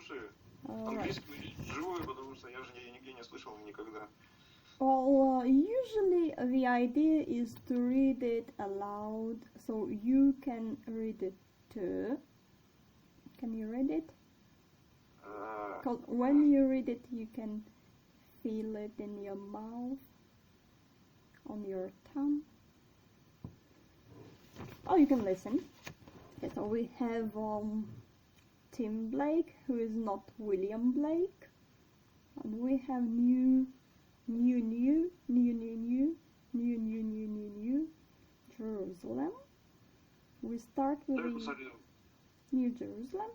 слушаю. Alright. Английский живой, потому что я же нигде не слышал никогда. Well, usually the idea is to read it aloud, so you can read it too. Can you read it? Because when you read it, you can feel it in your mouth, on your tongue. Oh, you can listen. Okay, so we have Tim Blake, who is not William Blake, and we have new Jerusalem. We start with the New Jerusalem.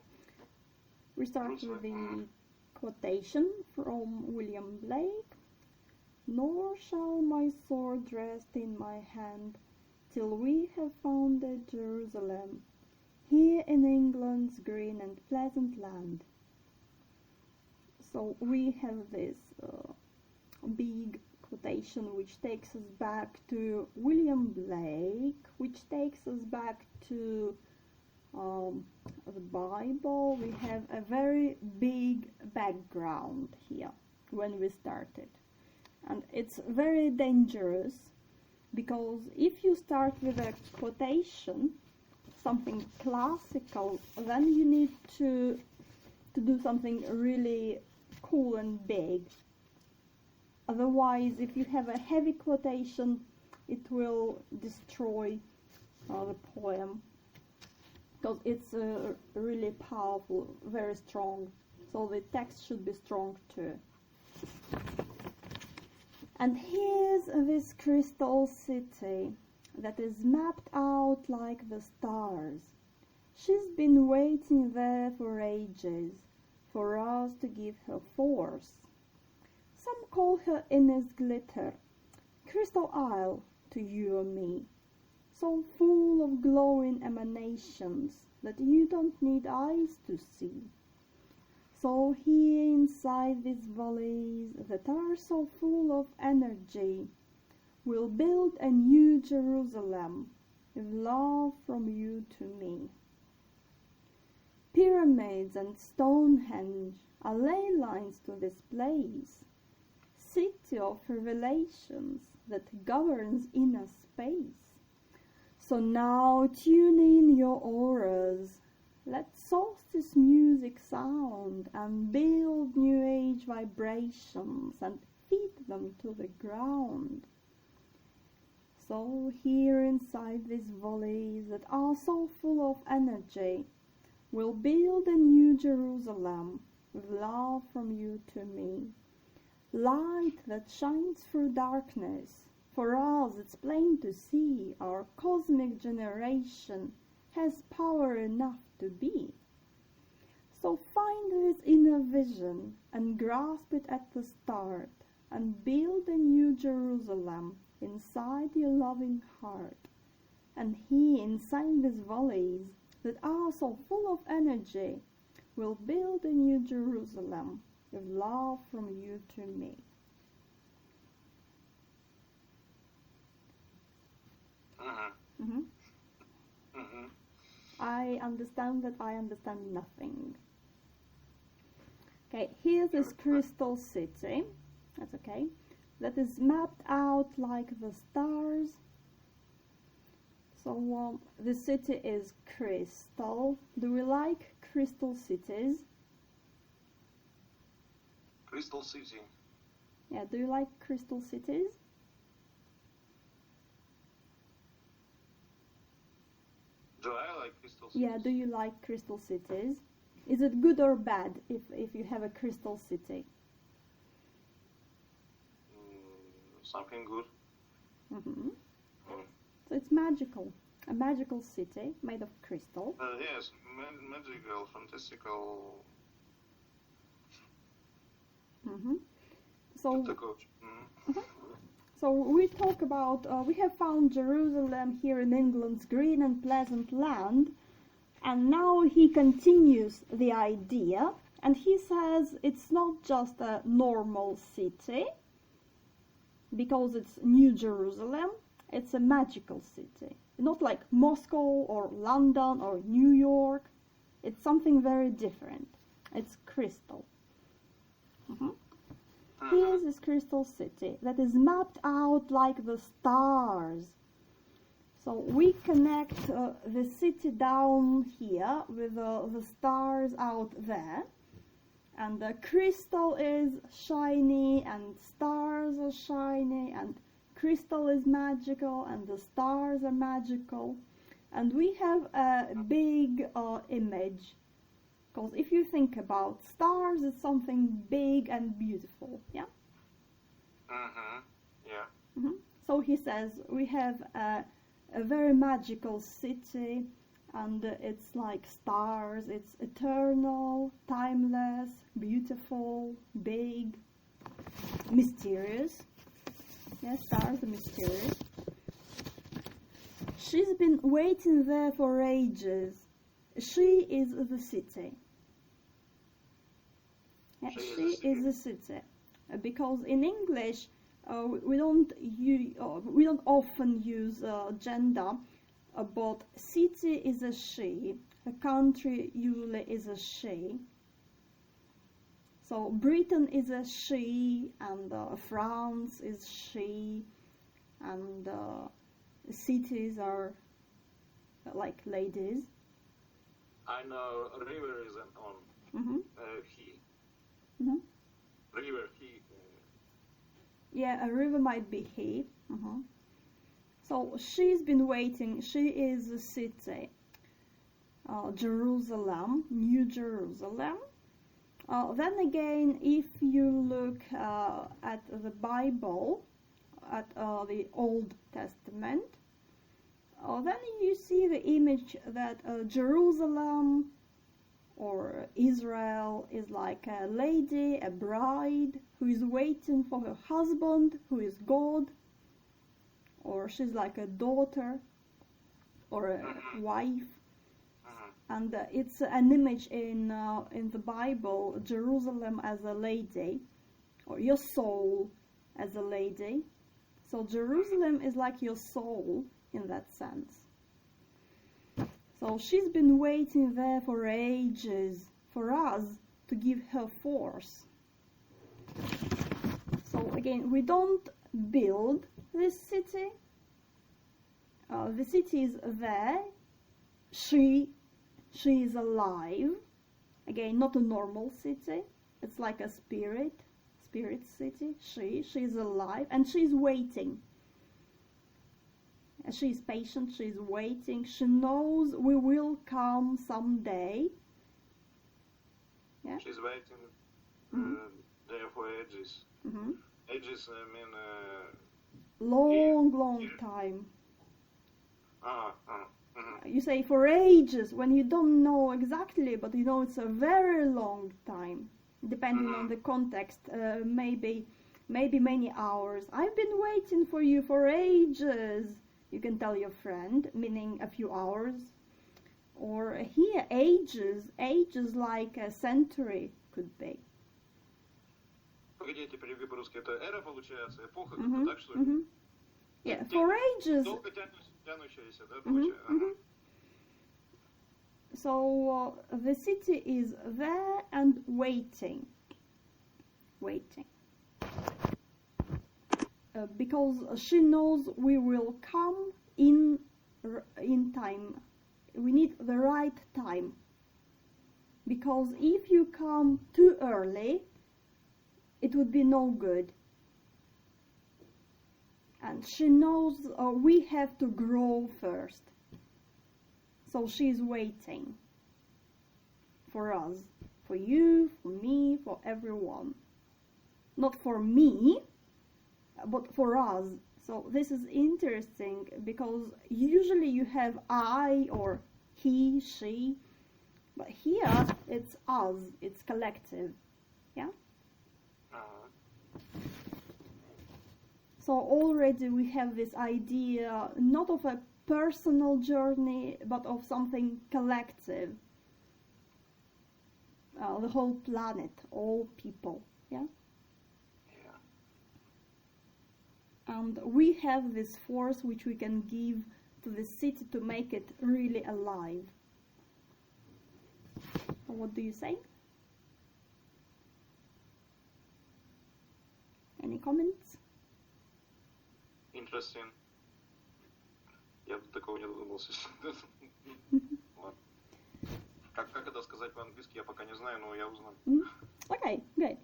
We start with the quotation from William Blake. Nor shall my sword rest in my hand till we have founded Jerusalem, here in England's green and pleasant land. So we have this big quotation which takes us back to William Blake, which takes us back to the Bible. We have a very big background here when we started, and it's very dangerous because if you start with a quotation, something classical, then you need to do something really cool and big. Otherwise, if you have a heavy quotation, it will destroy the poem, because it's really powerful, very strong. So the text should be strong too. And here's this crystal city that is mapped out like the stars. She's been waiting there for ages, for us to give her force. Some call her Innis Glitter, Crystal Isle to you or me, so full of glowing emanations that you don't need eyes to see. So here inside these valleys that are so full of energy, we'll build a new Jerusalem with love from you to me. Pyramids and Stonehenge are ley lines to this place, city of revelations that governs inner space. So now tune in your auras, let solstice music sound and build new age vibrations and feed them to the ground. So here inside these valleys that are so full of energy, we'll build a new Jerusalem with love from you to me. Light that shines through darkness. For us it's plain to see our cosmic generation has power enough to be. So find this inner vision and grasp it at the start and build a new Jerusalem inside your loving heart. And here inside these valleys that are so full of energy, we'll build a new Jerusalem with love from you to me. I understand that I understand nothing. Okay, here's this crystal city, that's okay, that is mapped out like the stars. So the city is crystal. Do we like crystal cities? Crystal City. Yeah, do you like crystal cities? Do I like crystal cities? Yeah, do you like crystal cities? Is it good or bad if you have a crystal city? Something good. So it's magical. A magical city made of crystal. Yes, magical, fantastical. So we talk about, we have found Jerusalem here in England's green and pleasant land, and now he continues the idea, and he says it's not just a normal city, because it's New Jerusalem, it's a magical city. Not like Moscow or London or New York, it's something very different. It's crystal. Here's this crystal city that is mapped out like the stars. So we connect the city down here with the stars out there. And the crystal is shiny, and stars are shiny, and crystal is magical, and the stars are magical. And we have a big image. Because if you think about stars, it's something big and beautiful, yeah? Yeah. So he says, we have a very magical city, and it's like stars. It's eternal, timeless, beautiful, big, mysterious. Yes, stars are mysterious. She's been waiting there for ages. She is the city. Yeah, she is the city. Because in English, we don't often use gender, but city is a she. A country usually is a she. So Britain is a she, and France is she, and cities are like ladies. I know river is an on. He. River, he. Yeah, a river might be he. So she's been waiting. She is the city. Jerusalem, New Jerusalem. Then again, if you look at the Bible, at the Old Testament, then you see the image that Jerusalem or Israel is like a lady, a bride, who is waiting for her husband, who is God, or she's like a daughter or a wife. And it's an image in the Bible, Jerusalem as a lady, or your soul as a lady. So Jerusalem is like your soul in that sense. So she's been waiting there for ages for us to give her force. So again, we don't build this city. The city is there. She is alive. Again, not a normal city. It's like a spirit city. She is alive, and she's waiting. She is patient, she is waiting. She knows we will come someday. Yeah? She's waiting there for ages. Ages, I mean... long time. You say for ages when you don't know exactly, but you know it's a very long time. Depending on the context, maybe many hours. I've been waiting for you for ages. You can tell your friend, meaning a few hours. Or here, ages like a century could be. Погоди, я теперь переведу по-русски. Это эра, получается, эпоха, как-то так, что ли? Yeah, for ages. Долго тянущаяся, да, получается? So the city is there and waiting. Because she knows we will come in time. We need the right time. Because if you come too early, it would be no good. And she knows we have to grow first. So she's waiting for us, for you, for me, for everyone. Not for me, but for us. So this is interesting because usually you have I or he, she, but here it's us, it's collective. Yeah? So already we have this idea not of a personal journey, but of something collective. The whole planet, all people, yeah? And we have this force which we can give to the city to make it really alive. What do you say? Any comments? Interesting. Я до такого не додумался. Ладно. Как это сказать по-английски, я пока не знаю, но я узнаю. Okay, good.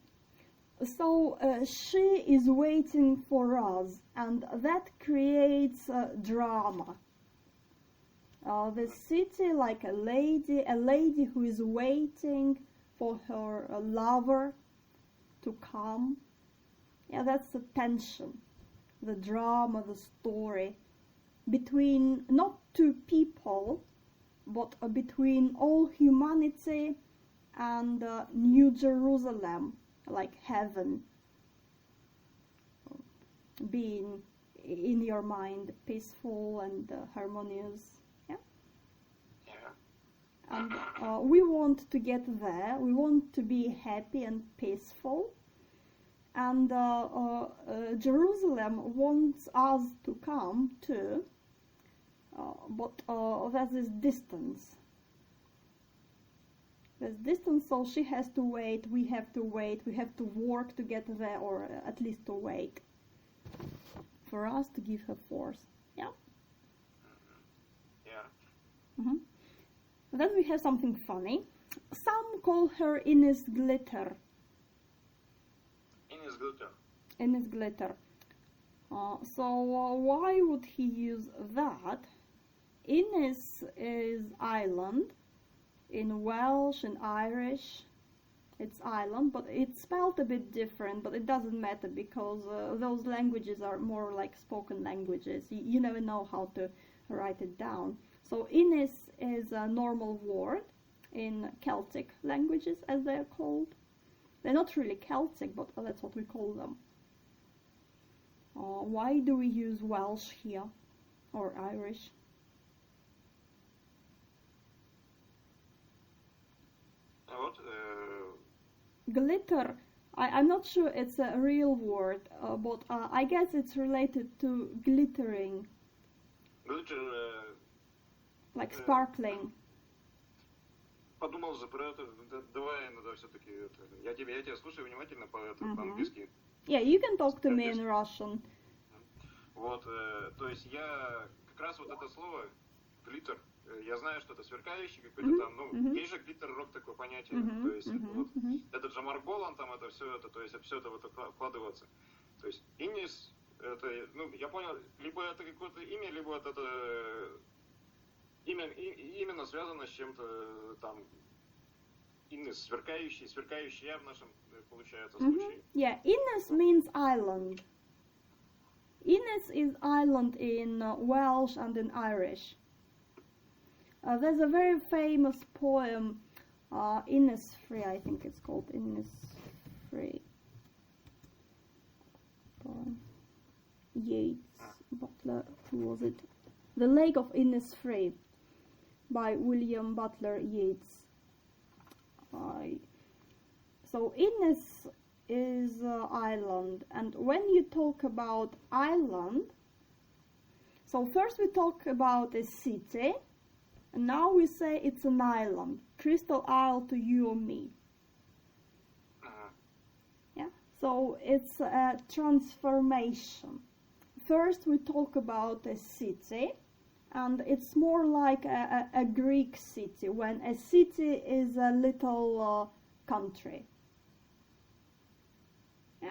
So she is waiting for us, and that creates drama. The city, like a lady who is waiting for her lover to come. Yeah, that's the tension, the drama, the story between not two people, but between all humanity and New Jerusalem, like heaven, being in your mind peaceful and harmonious. And we want to get there, we want to be happy and peaceful, and Jerusalem wants us to come too, but there's this distance. There's distance, so she has to wait, we have to work to get there, or at least to wait for us to give her force. Yeah? Yeah. Mm-hmm. Then we have something funny. Some call her Ines Glitter. Ines Glitter. Ines Glitter. So why would he use that? Ines is island. In Welsh and Irish, it's island, but it's spelled a bit different, but it doesn't matter because those languages are more like spoken languages. You never know how to write it down. So Ines is a normal word in Celtic languages, as they're called. They're not really Celtic, but that's what we call them. Why do we use Welsh here, or Irish? What? Glitter. I'm not sure it's a real word, but I guess it's related to glittering. Glitter. Like sparkling. Подумал же про это. Давай иногда все-таки это. Я тебя слушаю внимательно по-английски. Yeah, you can talk to me in Russian. Вот, то есть я как раз вот это слово глиттер, я знаю, что это сверкающий какой-то там, ну, есть же глиттер-рок такое понятие, то есть вот этот же Марголан, там это все это, то есть все это в это вкладываться. То есть Инис, это, ну, я понял, либо это какое-то имя, либо это именно связано с чем-то там, Инес, сверкающий я в нашем, получается, случае. Yeah, Ines means island. Ines is island in Welsh and in Irish. There's a very famous poem, Innisfree, I think it's called, Innisfree. Yeats, Butler, who was it? The Lake of Innisfree by William Butler Yeats. So Innis is island, and when you talk about island, so first we talk about a city, and now we say it's an island, Crystal Isle to you or me. Yeah, so it's a transformation. First we talk about a city, and it's more like a Greek city, when a city is a little country.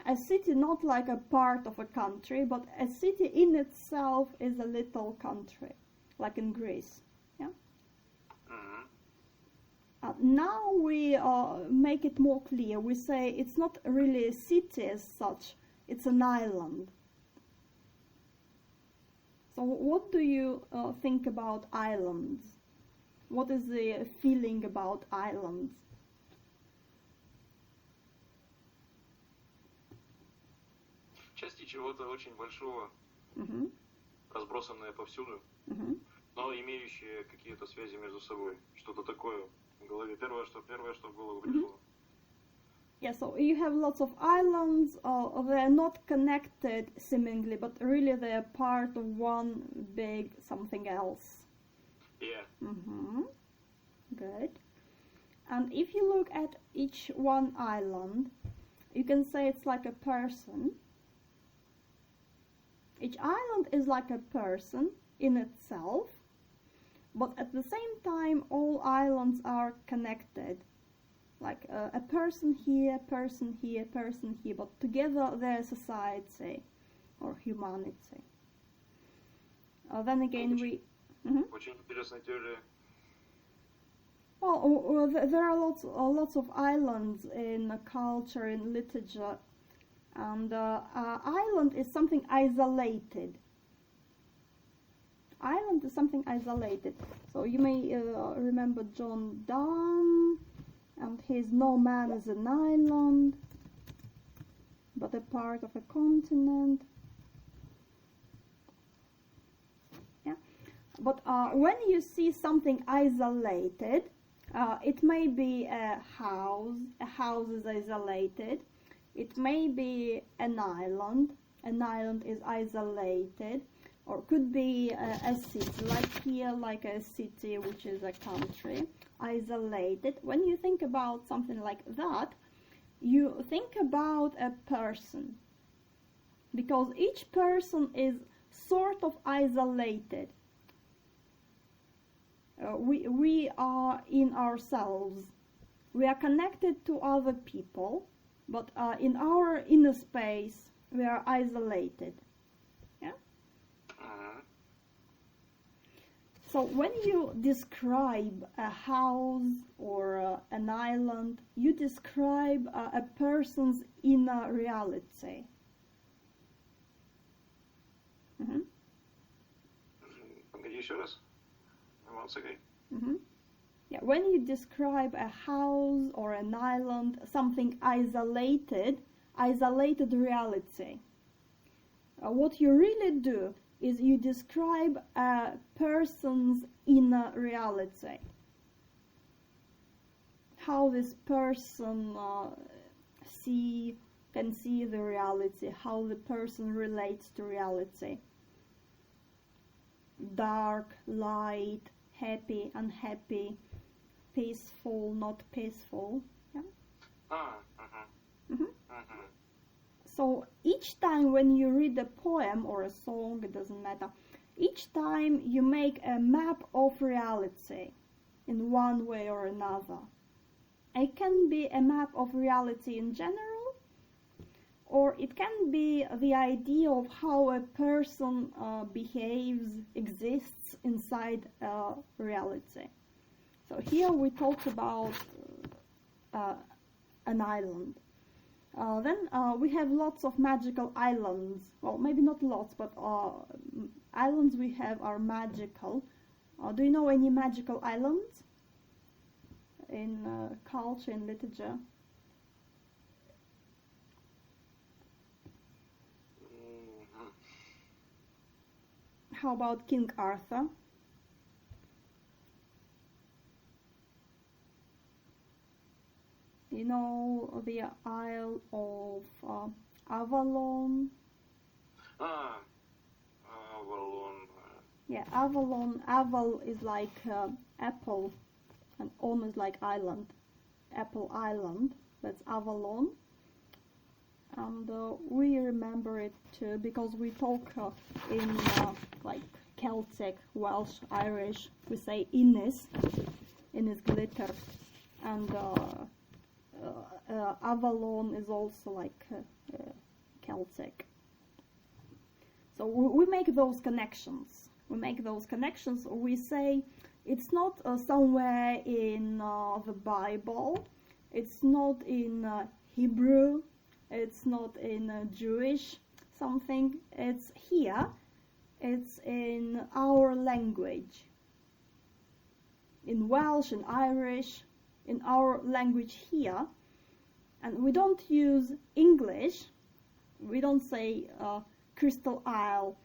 A city not like a part of a country, but a city in itself is a little country, like in Greece. Yeah. Now we make it more clear. We say it's not really a city as such, it's an island. So what do you think about islands? What is the feeling about islands? Части чего-то очень большого, разбросанные повсюду, но имеющие какие-то связи между собой. Что-то такое в голове. Первое, что в голову пришло. Yeah, so you have lots of islands, they're not connected seemingly, but really they're part of one big something else. Yeah. Good. And if you look at each one island, you can say it's like a person, Each island is like a person in itself, but at the same time all islands are connected. Like a person here, person here, person here, but together they're society or humanity. Then again we... Очень интересная теория. Well, there are lots of islands in culture, in literature, and island is something isolated. Island is something isolated. So you may remember John Donne and his "No man is an island, but a part of a continent." Yeah, but when you see something isolated, it may be a house. A house is isolated. It may be an island. An island is isolated. Or could be a city, like here, like a city which is a country, isolated. When you think about something like that, you think about a person. Because each person is sort of isolated. We are in ourselves. We are connected to other people, but in our inner space, we are isolated. Yeah? So when you describe a house or an island, you describe a person's inner reality. Погоди еще раз. Once again. Yeah, when you describe a house or an island, something isolated reality, what you really do is you describe a person's inner reality. How this person can see the reality, how the person relates to reality. Dark, light, happy, unhappy, peaceful, not peaceful. Yeah? So each time when you read a poem or a song, it doesn't matter, each time you make a map of reality in one way or another. It can be a map of reality in general, or it can be the idea of how a person behaves, exists inside reality. So here we talked about an island. Then we have lots of magical islands. Well, maybe not lots, but islands we have are magical. Do you know any magical islands in culture and literature? How about King Arthur? You know the Isle of Avalon? Avalon. Yeah, Avalon. Aval is like apple, and on is like island. Apple Island. That's Avalon. And we remember it too because we talk in like Celtic, Welsh, Irish. We say Innis glitter, and Avalon is also like Celtic. So we make those connections. We say it's not somewhere in the Bible. It's not in Hebrew. It's not in Jewish something. It's here. It's in our language. In Welsh and Irish. In our language here, and we don't use English. We don't say Crystal Isle,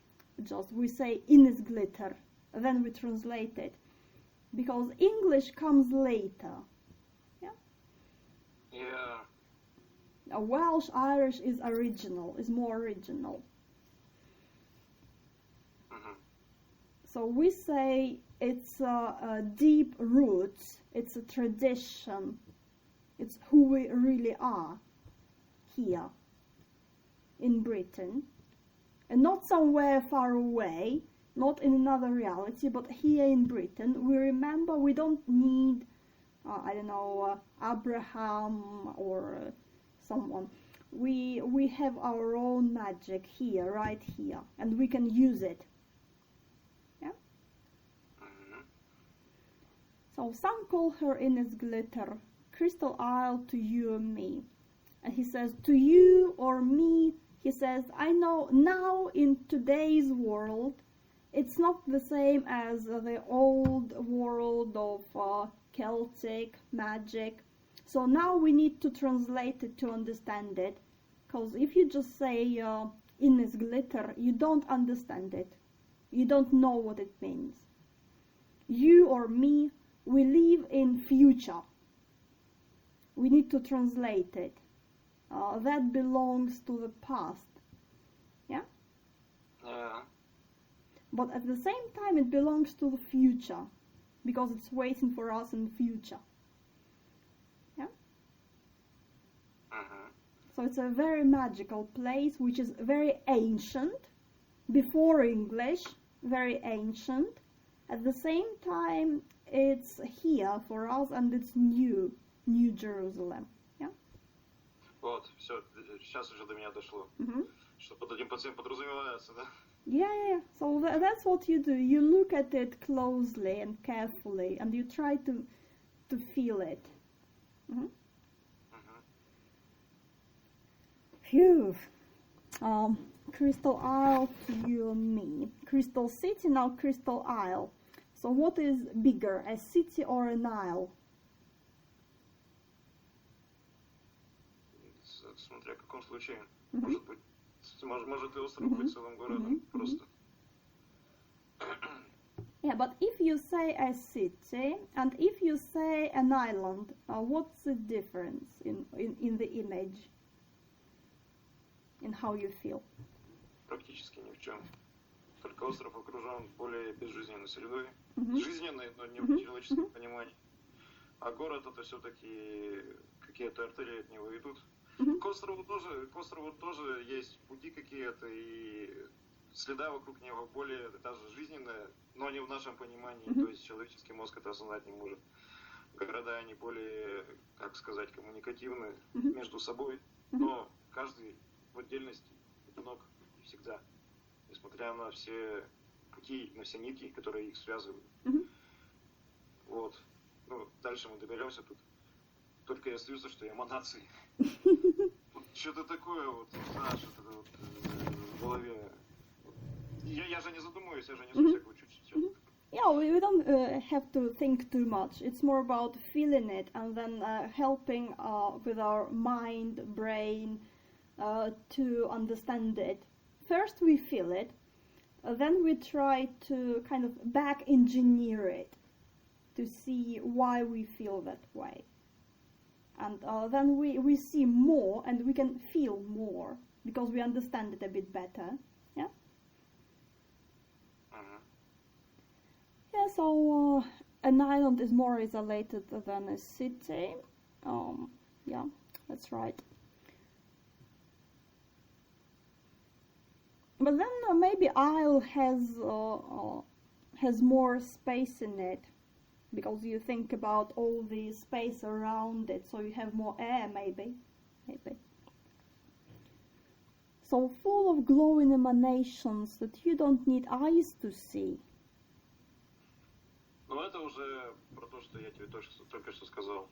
just we say Innis glitter. Then we translate it because English comes later. Yeah. Yeah. Welsh Irish is original, is more original. So we say it's deep roots, it's a tradition, it's who we really are here in Britain. and not somewhere far away, not in another reality, but here in Britain. We remember we don't need, Abraham or someone. We have our own magic here, right here, and we can use it. Yeah. So some call her Ines Glitter, Crystal Isle to you and me. And he says, to you or me, he says, I know now in today's world, it's not the same as the old world of Celtic magic. So now we need to translate it to understand it. Because if you just say Ines Glitter, you don't understand it. You don't know what it means. You or me, we live in future. We need to translate it. That belongs to the past. Yeah? Yeah. But at the same time, it belongs to the future. Because it's waiting for us in the future. Yeah? So it's a very magical place, which is very ancient. Before English, very ancient. At the same time, it's here for us, and it's new. New Jerusalem. Yeah? Вот, все, сейчас уже до меня дошло. Что под этим всем подразумевается, да? Yeah. So that's what you do. You look at it closely and carefully, and you try to feel it. Phew. Crystal Isle to you and me. Crystal City, now Crystal Isle. So what is bigger, a city or an isle? Смотря в каком случае. Может и остров быть целым городом. Просто. Yeah, but if you say a city and if you say an island, what's the difference in the image? In how you feel? Практически ни в чем. Только остров окружен более безжизненной средой. Жизненной, но не в человеческом понимании. А город это все-таки какие-то артерии от него идут. К острову тоже есть пути какие-то, и следа вокруг него более даже жизненные, но не в нашем понимании, то есть человеческий мозг это осознать не может. Города, они более, как сказать, коммуникативны между собой, но каждый в отдельности одинок всегда, несмотря на все пути, на все нити, которые их связывают. Вот. Ну, дальше мы доберемся тут. Только я слюся, что я эманации. Что-то такое вот, знаешь, что-то вот в голове. Я же не задумываюсь, я же несу всякую чуть-чуть. Yeah, we don't have to think too much. It's more about feeling it and then helping with our mind, brain to understand it. First we feel it, then we try to kind of back engineer it to see why we feel that way. And then we see more and we can feel more because we understand it a bit better. Yeah? Yeah, so an island is more isolated than a city. Yeah, that's right. But then maybe isle has more space in it. Because you think about all the space around it, so you have more air, maybe. So full of glowing emanations that you don't need eyes to see. Ну, это уже про то, что я тебе только что сказал.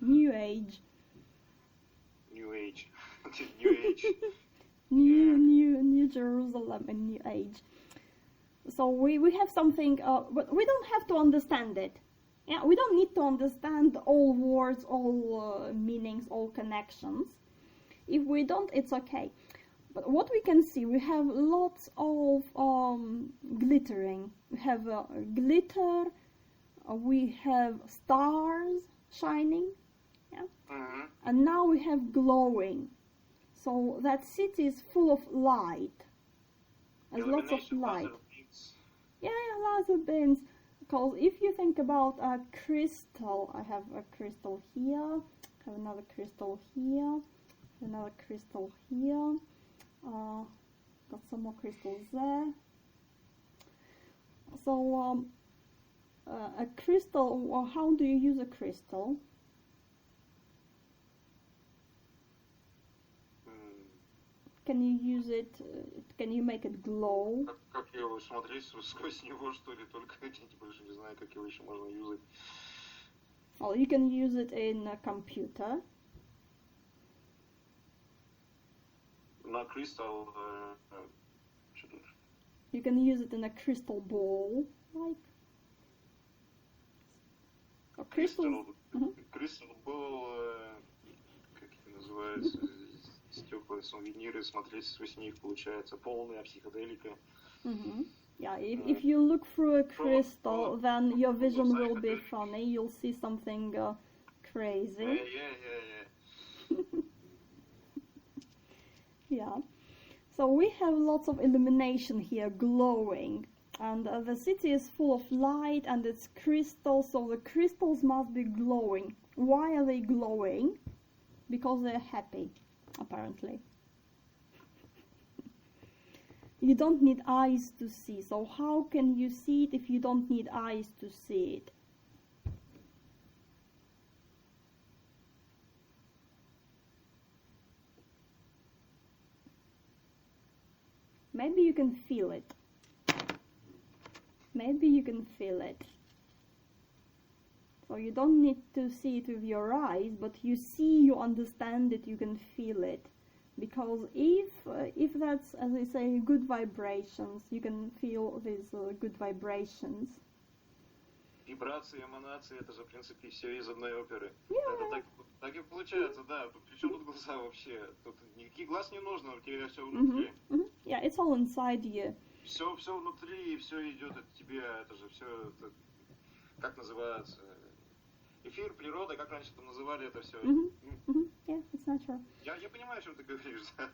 New Age. New Age. New Age. New Jerusalem and New Age. So we have something, but we don't have to understand it. Yeah, we don't need to understand all words, all meanings, all connections. If we don't, it's okay. But what we can see, we have lots of glittering. We have glitter, we have stars shining, yeah? And now we have glowing. So that city is full of light. There's lots of light. Yeah, laser beams. Because if you think about a crystal, I have a crystal here, I have another crystal here, another crystal here. got some more crystals there. So a crystal, or how do you use a crystal? Can you use it, can you make it glow? Как его смотреть сквозь него, что ли? Только я больше не знаю, как его еще можно юзать. Well, you can use it in a computer. На crystal, You can use it in a crystal ball, like. Or crystal. Crystal ball, как это называется? Стекла, сувениры, смотреть сквозь них получается полная психоделика. Yeah, if you look through a crystal, then your vision will be funny. You'll see something crazy. Yeah. Yeah. So we have lots of illumination here, glowing. And the city is full of light and it's crystals, so the crystals must be glowing. Why are they glowing? Because they're happy, apparently. You don't need eyes to see, so how can you see it if you don't need eyes to see it? Maybe you can feel it. Maybe you can feel it. So you don't need to see it with your eyes, but you see, you understand it, you can feel it. Because if that's, as I say, good vibrations, you can feel these good vibrations. Вибрации, эманации, это же, в принципе, все из одной оперы. Yeah. Это так и получается, да. Причем тут глаза вообще? Тут никаких глаз не нужно, у тебя все внутри. Yeah, it's all inside you. Все внутри, и все идет от тебя. Это же все, это, как называется? Эфир, природа, как раньше там называли это все. Yeah, it's natural. Я понимаю, о чем ты говоришь, да.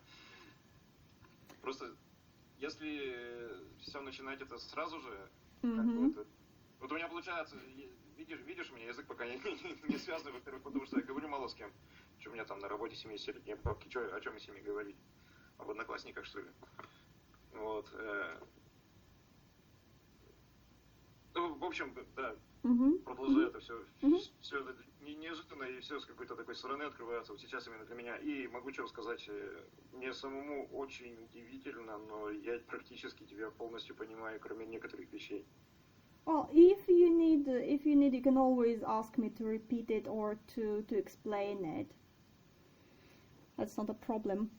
Просто, если все начинать это сразу же, как бы это... Вот у меня получается, видишь, у меня язык пока не связан, во-первых, потому что я говорю мало с кем. Что у меня там на работе 70-летние бабки, о чем мне с ними говорить? Об одноклассниках, что ли? Вот. Ну, в общем, да, продолжаю это все. Все это неожиданно и все с какой-то такой стороны открывается. Вот сейчас именно для меня. И могу что сказать, мне самому очень удивительно, но я практически тебя полностью понимаю, кроме некоторых вещей. Well, if you need, you can always ask me to repeat it or to explain it. That's not a problem.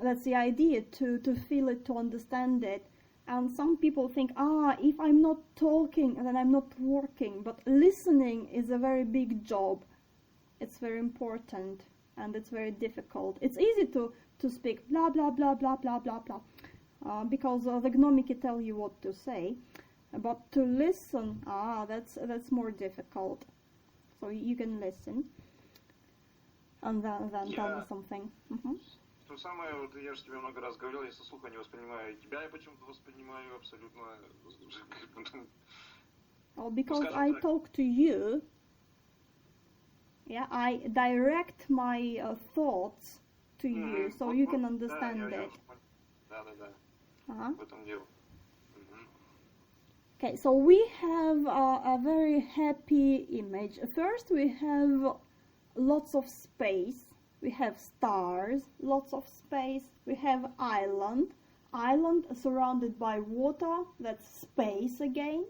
That's the idea, to feel it, to understand it. And some people think, if I'm not talking, then I'm not working. But listening is a very big job. It's very important and it's very difficult. It's easy to speak blah, blah, blah, blah, blah, blah, blah. Because the gnomiki tell you what to say. But to listen, that's more difficult. So you can listen and then tell me something. То самое, вот я же тебе много раз говорил, я со слуха не воспринимаю. Тебя я почему-то воспринимаю абсолютно... Well, because I talk to you, yeah, I direct my thoughts to you, so you can understand it. Да. В этом дело. Okay, so we have a very happy image. First we have lots of space. We have stars, lots of space. We have island surrounded by water. That's space again,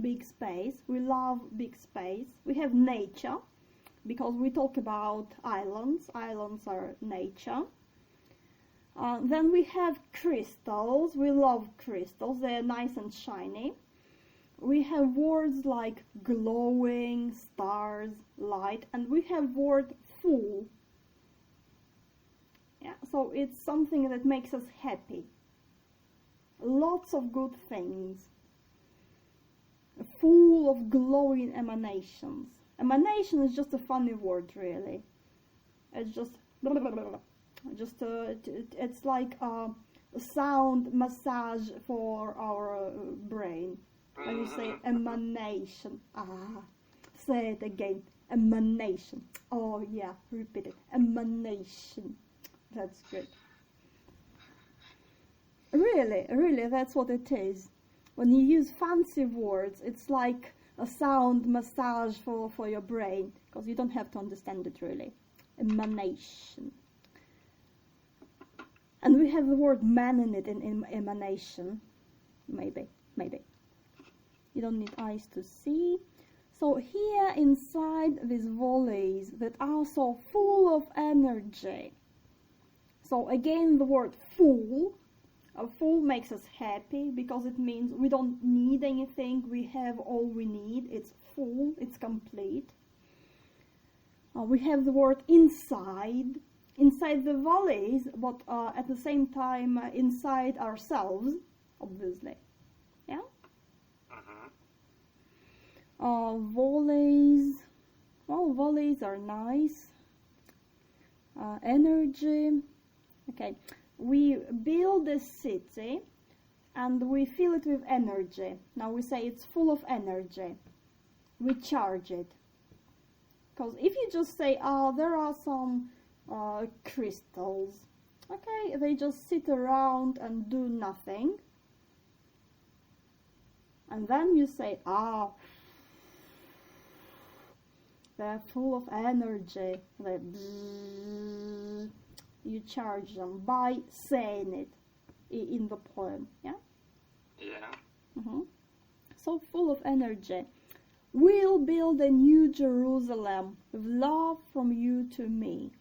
big space. We love big space. We have nature, because we talk about islands. Islands are nature. Then we have crystals. We love crystals. They're nice and shiny. We have words like glowing, stars, light, and we have word full. Yeah, so it's something that makes us happy. Lots of good things. Full of glowing emanations. Emanation is just a funny word, really. It's just it's like a sound massage for our brain. When you say emanation, say it again. Emanation. Oh yeah, repeat it. Emanation. That's good. Really, that's what it is. When you use fancy words, it's like a sound massage for your brain, because you don't have to understand it really. Emanation. And we have the word man in it, in emanation. Maybe. You don't need eyes to see. So here inside these volleys that are so full of energy. So again, the word full. Full makes us happy because it means we don't need anything. We have all we need. It's full. It's complete. We have the word inside. Inside the volleys, but at the same time inside ourselves, obviously. Yeah? Volleys. Well, volleys are nice. Energy. Okay. We build a city and we fill it with energy. Now we say it's full of energy. We charge it. Because if you just say, there are some crystals, okay, they just sit around and do nothing. And then you say, they're full of energy. You charge them by saying it in the poem, yeah? Yeah. So full of energy. We'll build a new Jerusalem with love from you to me.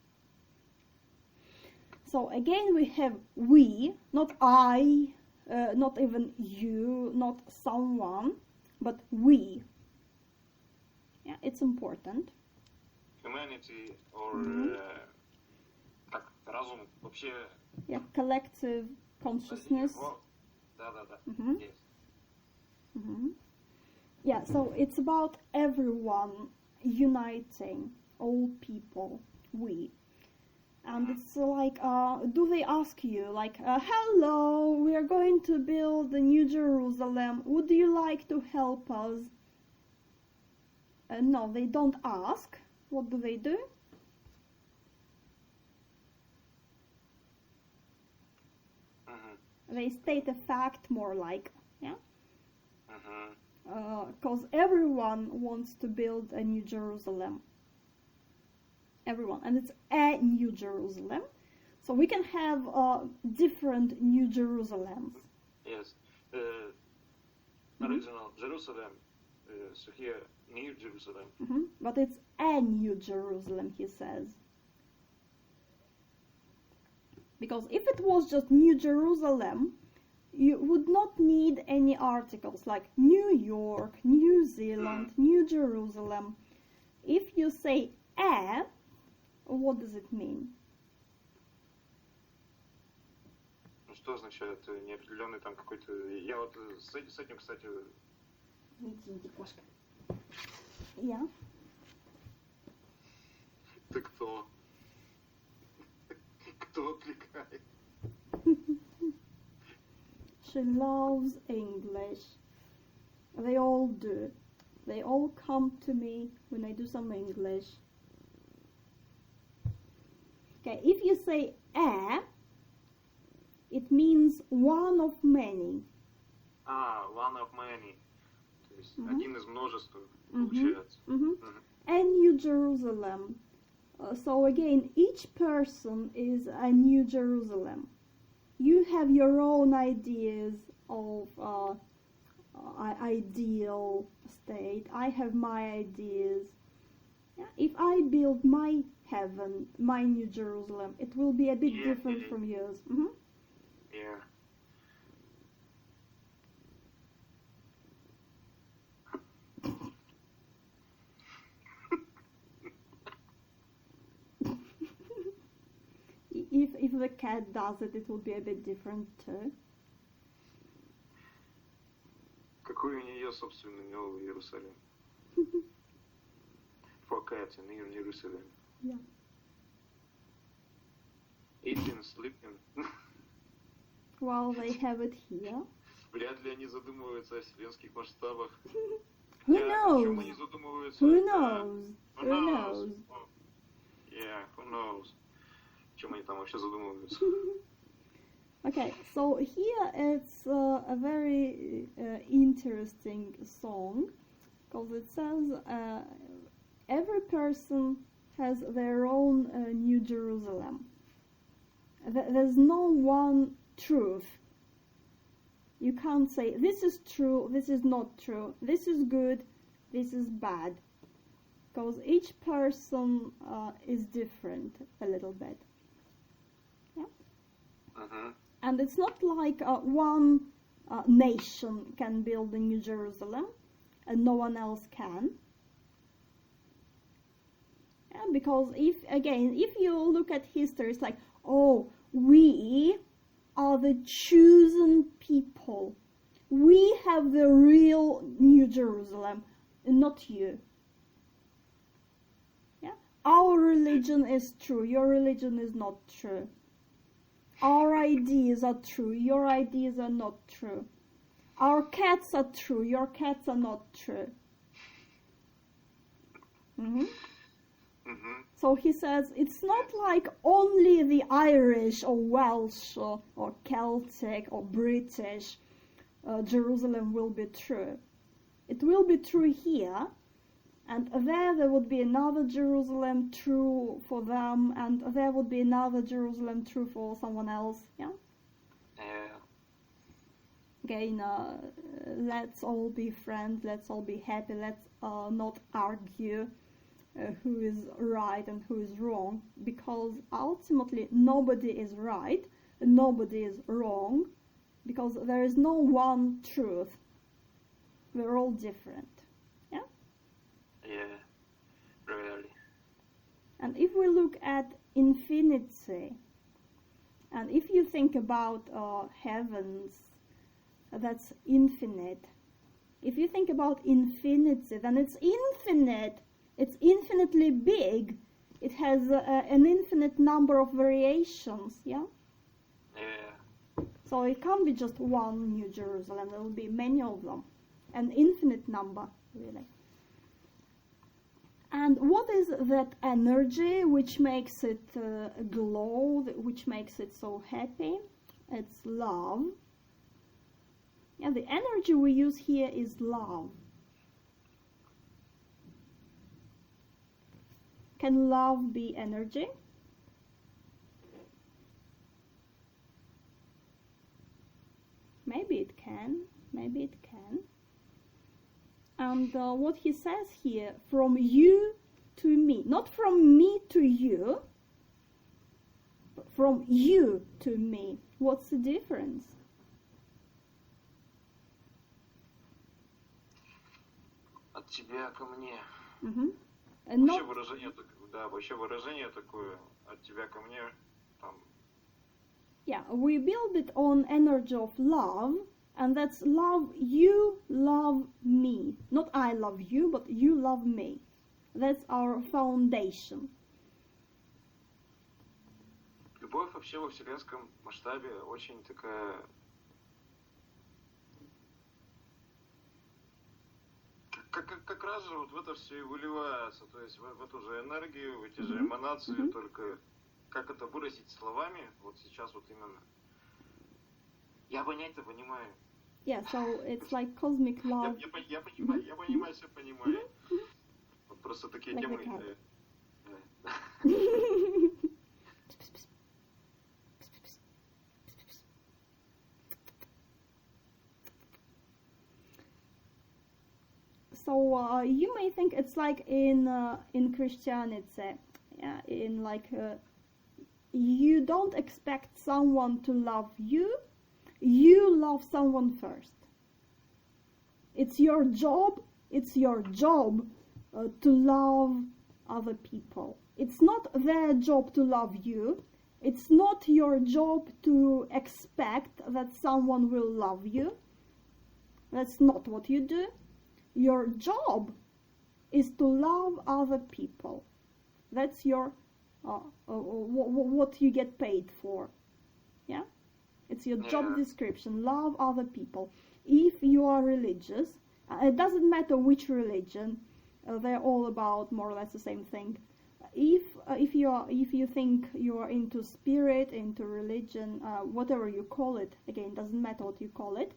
So again we have we, not I, not even you, not someone, but we. Yeah, it's important. Humanity or разум вообще. Yeah, collective consciousness. Да. Yes. Yeah, so it's about everyone uniting, all people, we. And it's like, do they ask you, like, hello, we are going to build the New Jerusalem, would you like to help us? No, they don't ask. What do? They state a fact more like, yeah? Because everyone wants to build a New Jerusalem. Everyone. And it's a New Jerusalem. So we can have different New Jerusalems. Yes. Original Jerusalem, so here, New Jerusalem. But it's a New Jerusalem, he says. Because if it was just New Jerusalem, you would not need any articles like New York, New Zealand, New Jerusalem. If you say a, what does it mean? Ну что означает неопределенный там какой-то... Я вот с этим, кстати... Иди, кошка. Я? Ты кто? Кто отвлекает? She loves English. They all do. They all come to me when I do some English. Okay, if you say a, it means one of many. One of many. То есть один из множества, получается. And New Jerusalem. So again, each person is a New Jerusalem. You have your own ideas of ideal state. I have my ideas. Yeah? If I build my heaven, my New Jerusalem, it will be a bit different from yours. Yeah. If the cat does it, it will be a bit different too. Какой у нее собственный Новый Иерусалим? For cat in New Jerusalem. Yeah. Eating, sleeping. Well, they have it here. Вряд ли они задумываются о вселенских масштабах. Who О чем knows? они задумываются? Who knows? Who knows? Yeah, who knows? О чем они там вообще задумываются? Okay, so here it's a very interesting song, because it says every person has their own New Jerusalem. There's no one truth. You can't say this is true, this is not true, this is good, this is bad, because each person is different a little bit. Yeah. And it's not like one nation can build a New Jerusalem and no one else can. Yeah, because if you look at history, it's like, oh, we are the chosen people. We have the real New Jerusalem, not you. Yeah? Our religion is true, your religion is not true. Our ideas are true, your ideas are not true. Our cats are true, your cats are not true. So he says it's not like only the Irish or Welsh or Celtic or British Jerusalem will be true. It will be true here, and there would be another Jerusalem true for them, and there would be another Jerusalem true for someone else. Yeah. Again, let's all be friends. Let's all be happy. Let's not argue who is right and who is wrong, because ultimately nobody is right and nobody is wrong, because there is no one truth. We're all different. Yeah? Yeah, really. And if we look at infinity, and if you think about heavens, that's infinite. If you think about infinity, then it's infinite. It's infinitely big. It has an infinite number of variations, yeah? Yeah. So it can't be just one New Jerusalem. There will be many of them. An infinite number, really. And what is that energy which makes it glow, which makes it so happy? It's love. Yeah, the energy we use here is love. Can love be energy? Maybe it can. Maybe it can. And what he says here, from you to me, not from me to you, but from you to me. What's the difference? От тебя ко мне. Вообще выражение такое, от тебя ко мне, там. Yeah, we build it on energy of love, and that's love, you love me. Not I love you, but you love me. That's our foundation. Любовь вообще во вселенском масштабе очень такая... Как раз же вот в это все и выливается, то есть в эту же энергию, в эти же эманации, только как это выразить словами, вот сейчас вот именно. Я понять-то понимаю. Yeah, so it's like cosmic love. Я понимаю, все понимаю. Вот просто такие темы... So you may think it's like in Christianity, yeah, in like you don't expect someone to love you, you love someone first. It's your job to love other people. It's not their job to love you. It's not your job to expect that someone will love you. That's not what you do. Your job is to love other people. That's your what you get paid for. Yeah? It's your job description. Love other people. If you are religious, it doesn't matter which religion, they're all about more or less the same thing. if you think you are into spirit, into religion, whatever you call it, again, doesn't matter what you call it,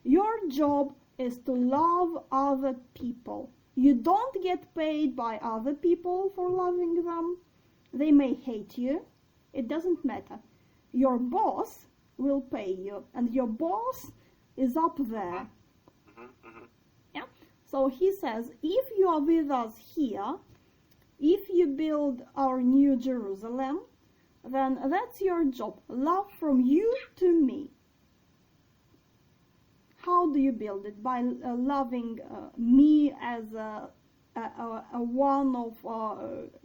your job is to love other people. You don't get paid by other people for loving them. They may hate you. It doesn't matter. Your boss will pay you, and your boss is up there. Yeah. So he says, if you are with us here, if you build our new Jerusalem, then that's your job. Love from you to me. How do you build it? By loving me as a one of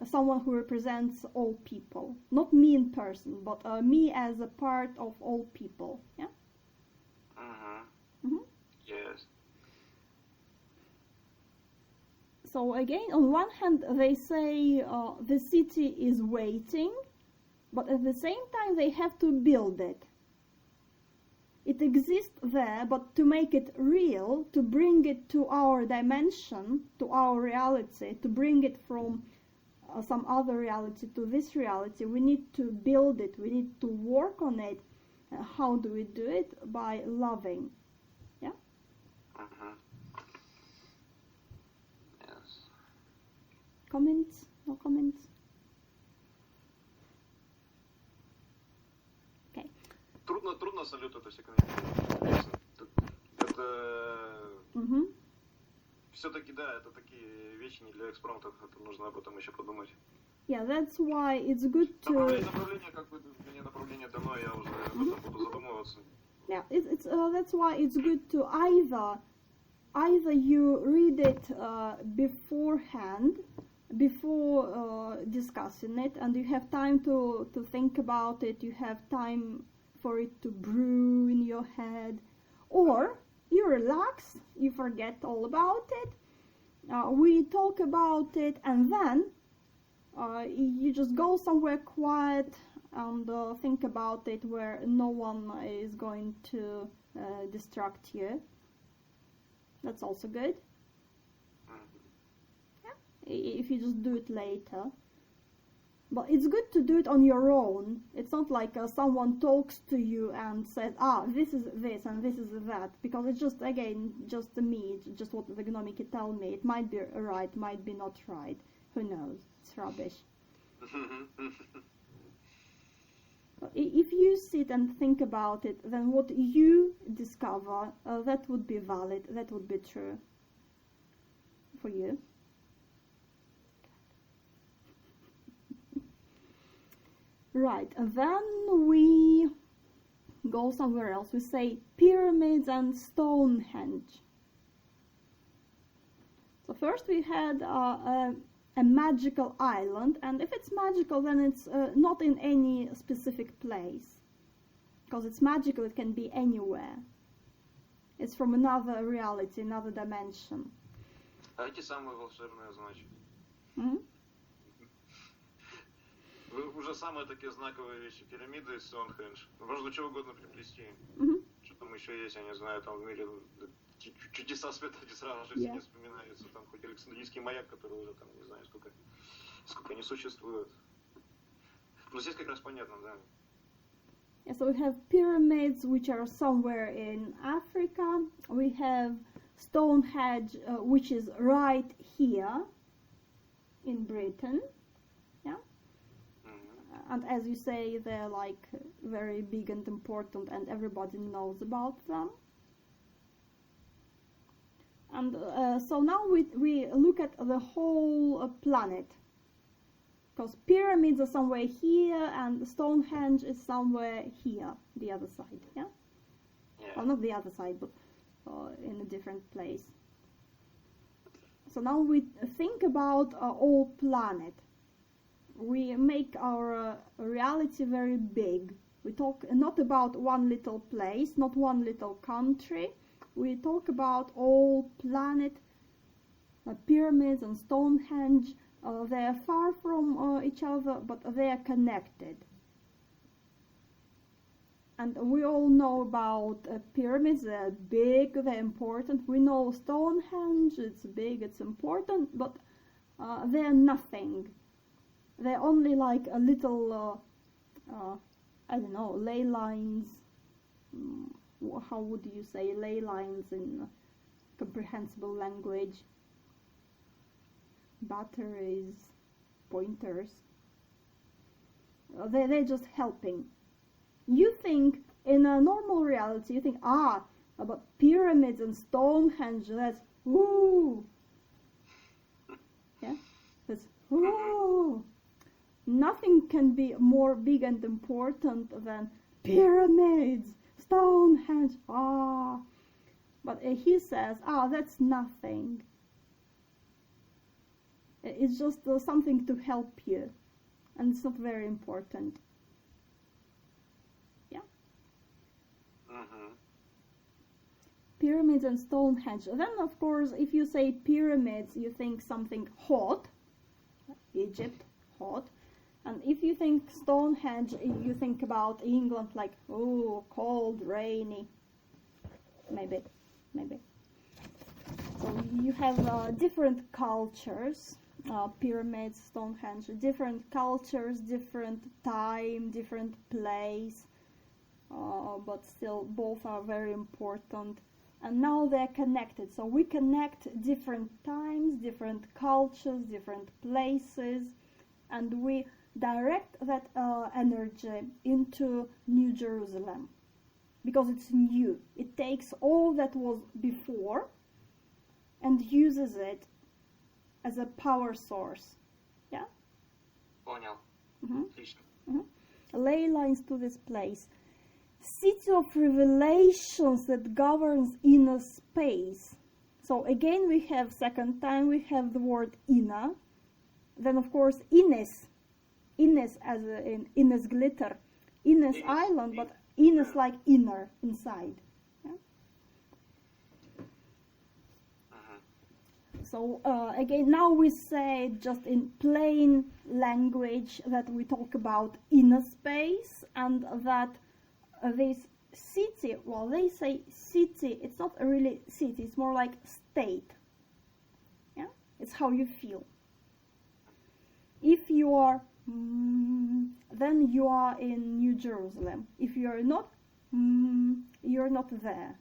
someone who represents all people. Not me in person, but me as a part of all people. Yeah. Yes. So again, on one hand, they say the city is waiting, but at the same time, they have to build it. It exists there, but to make it real, to bring it to our dimension, to our reality, to bring it from some other reality to this reality, we need to build it, we need to work on it. How do we do it? By loving. Yeah? Yes. Comments? No comments? Трудно салют это все комментировать. Это все-таки, да, это такие вещи не для экспромтов, это нужно об этом еще подумать. Yeah, that's why it's good to... Направление, как бы, мне направление дано, я уже об этом буду задумываться. Yeah, that's why it's good to either you read it beforehand, before discussing it, and you have time to think about it, you have time for it to brew in your head, or you relax, you forget all about it, we talk about it, and then you just go somewhere quiet and think about it where no one is going to distract you. That's also good. Yeah. If you just do it later. But it's good to do it on your own. It's not like someone talks to you and says, this is this and this is that. Because it's just, again, just me, just what the Gnomiki tell me. It might be right, might be not right. Who knows? It's rubbish. If you sit and think about it, then what you discover, that would be valid, that would be true for you. Right, and then we go somewhere else. We say pyramids and Stonehenge. So first we had a magical island, and if it's magical, then it's not in any specific place. Because it's magical, it can be anywhere. It's from another reality, another dimension. А эти самые волшебные значки. Уже самые такие знаковые вещи. Пирамиды и Стоунхендж. Можно что угодно приплести. Что там еще есть, я не знаю, там в мире чудеса света сразу же не вспоминаются. Там хоть Александрийский маяк, который уже там, не знаю, сколько они существуют. Но здесь как раз понятно, да. Yeah, so we have pyramids which are somewhere in Africa. We have Stonehenge, which is right here in Britain. And as you say, they're like very big and important, and everybody knows about them. And so now we look at the whole planet, because pyramids are somewhere here, and Stonehenge is somewhere here, the other side. Yeah. Well, not the other side, but in a different place. So now we think about all planet. We make our reality very big. We talk not about one little place, not one little country. We talk about all planet, pyramids and Stonehenge. They are far from each other, but they are connected. And we all know about pyramids. They're big, they're important. We know Stonehenge, it's big, it's important, but they're nothing. they're only like a little, I don't know, ley lines. How would you say ley lines in comprehensible language? Batteries, pointers. They're just helping. You think in a normal reality, you think, about pyramids and Stonehenge, that's woo. Yeah, that's woo. Nothing can be more big and important than pyramids, Stonehenge. But he says, that's nothing. It's just something to help you, and it's not very important. Yeah. Pyramids and Stonehenge. Then, of course, if you say pyramids, you think something hot. Egypt, hot. And if you think Stonehenge, you think about England, like, cold, rainy. Maybe. So you have different cultures, pyramids, Stonehenge, different cultures, different time, different place, but still both are very important. And now they're connected, so we connect different times, different cultures, different places, and we direct that energy into New Jerusalem, because it's new. It takes all that was before and uses it as a power source. Yeah? Понял. Ley lines to this place. City of revelations that governs inner space. So again we have, second time we have the word inner. Then of course Ines as in Ines glitter. Ines island, but Ines like inner, inside. Yeah? So again, now we say just in plain language that we talk about inner space, and that this city, well, they say city, it's not a really city, it's more like state. Yeah, it's how you feel. If you are, then you are in New Jerusalem. If you are not, you're not there.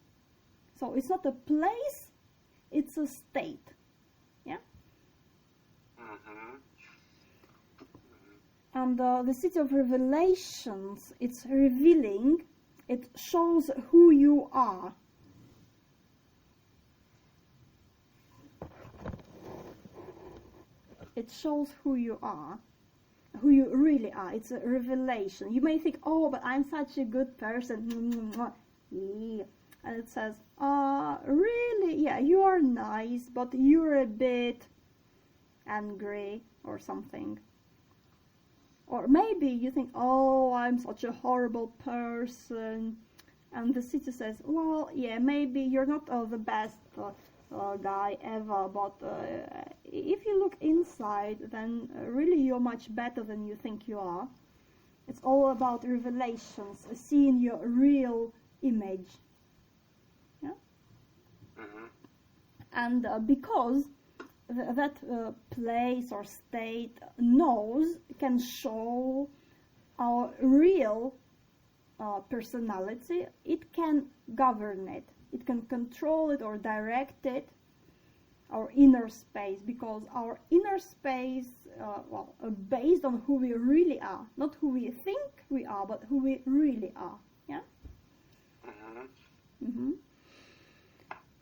So it's not a place, it's a state. Yeah. And the city of revelations, it's revealing, it shows who you are. It shows who you are, who you really are. It's a revelation. You may think, but I'm such a good person. And it says, really, yeah, you are nice, but you're a bit angry or something. Or maybe you think, I'm such a horrible person. And the city says, well, yeah, maybe you're not the best guy ever, but if you look inside, then really you're much better than you think you are. It's all about revelations, seeing your real image. Yeah? And because that place or state can show our real personality, it can govern it. It can control it or direct it, our inner space, because our inner space, based on who we really are, not who we think we are, but who we really are. Yeah.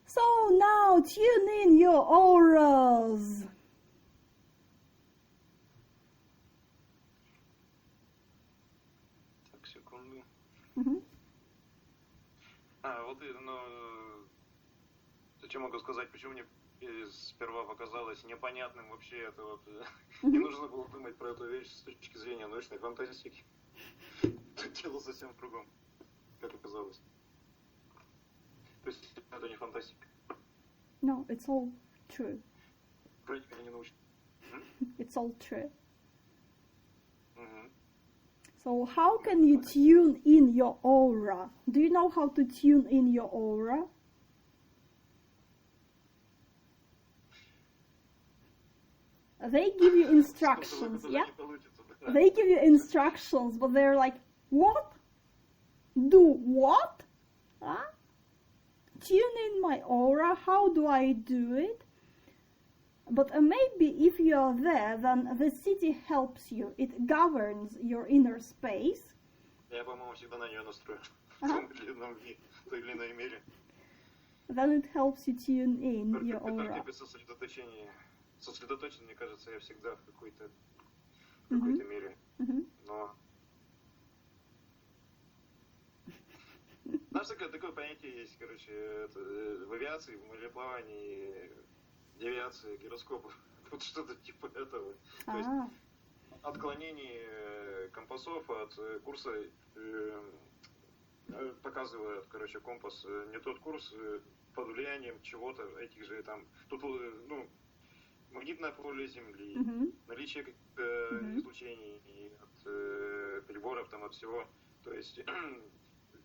So now tune in your auras. Так, секунду. Зачем могу сказать, почему мне сперва показалось непонятным вообще это вот. Не нужно было думать про эту вещь с точки зрения научной фантастики. Дело совсем в другом, как оказалось. То есть это не фантастика. No, it's all true. Вроде как не научно. It's all true. So how can you tune in your aura? Do you know how to tune in your aura? they give you instructions, yeah? They give you instructions, but they're like, what? Do what? Huh? Tune in my aura, how do I do it? But maybe if you are there, then the city helps you. It governs your inner space. Я, по-моему, всегда на нее настрою. В той или иной мере. Then it helps you tune in your aura. Только без сосредоточения. Сосредоточен, мне кажется, я всегда в какой-то мере. Но... Знаешь, такое понятие есть, короче, в авиации, в мореплавании, девиации, гироскопов. Вот что-то типа этого. То есть отклонение компасов от курса показывает, короче, компас не тот курс под влиянием чего-то, этих же там, тут, ну, магнитное поле Земли, наличие каких-то излучений от приборов, там, от всего, то есть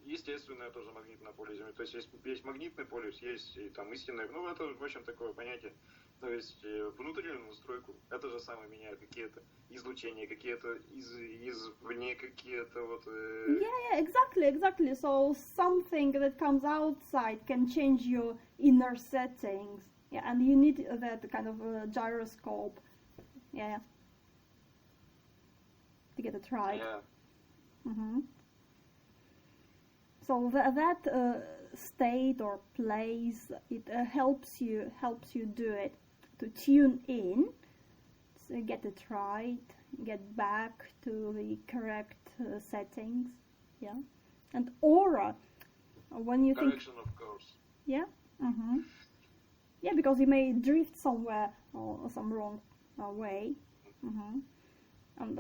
естественное тоже магнитное поле Земли, то есть есть магнитный полюс, есть и там истинное, ну, это, в общем, такое понятие. То есть внутреннюю настройку, это же самое меняет какие-то излучения, какие-то извне, какие-то вот... Yeah, exactly. So something that comes outside can change your inner settings. Yeah, and you need that kind of gyroscope. Yeah. To get it right. Yeah. So that state or place, it helps you do it. To tune in, so get it right, get back to the correct settings, yeah. And aura, when you Correction, of course. Yeah, yeah, because you may drift somewhere or some wrong way. And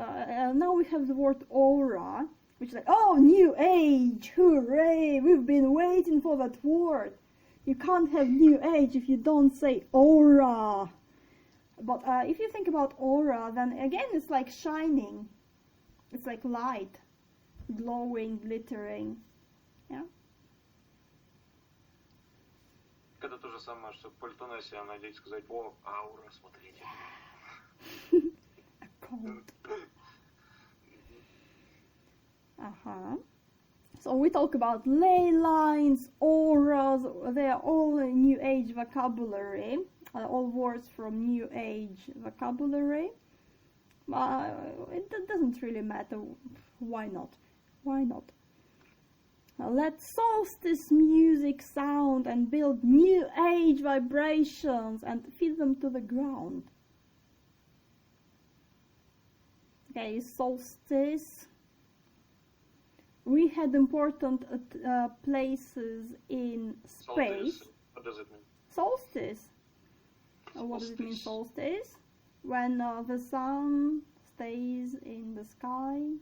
now we have the word aura, which is like, oh, new age, hooray! We've been waiting for that word. You can't have new age if you don't say aura. But if you think about aura, then again it's like shining. It's like light, glowing, glittering. Yeah? Это то же самое, что пальто на себя надеть, сказать, о, аура, смотрите. A cold. So we talk about ley lines, auras, they are all New Age vocabulary, all words from New Age vocabulary. It doesn't really matter, why not? Let solstice music sound and build New Age vibrations and feed them to the ground. Okay, solstice. We had important places in space. Solstice. What does it mean? Solstice. What does it mean, solstice? When the sun stays in the sky.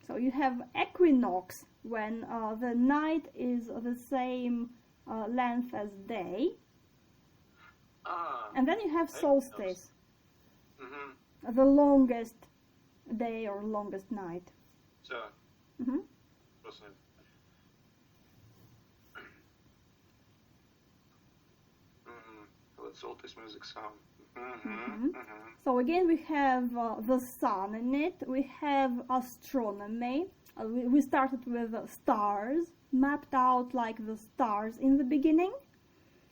So you have equinox, when the night is the same length as day. And then you have solstice. The longest day or longest night. Все. Просто нет. Let solstice music sound. So again we have the sun in it. We have astronomy. We started with stars, mapped out like the stars in the beginning.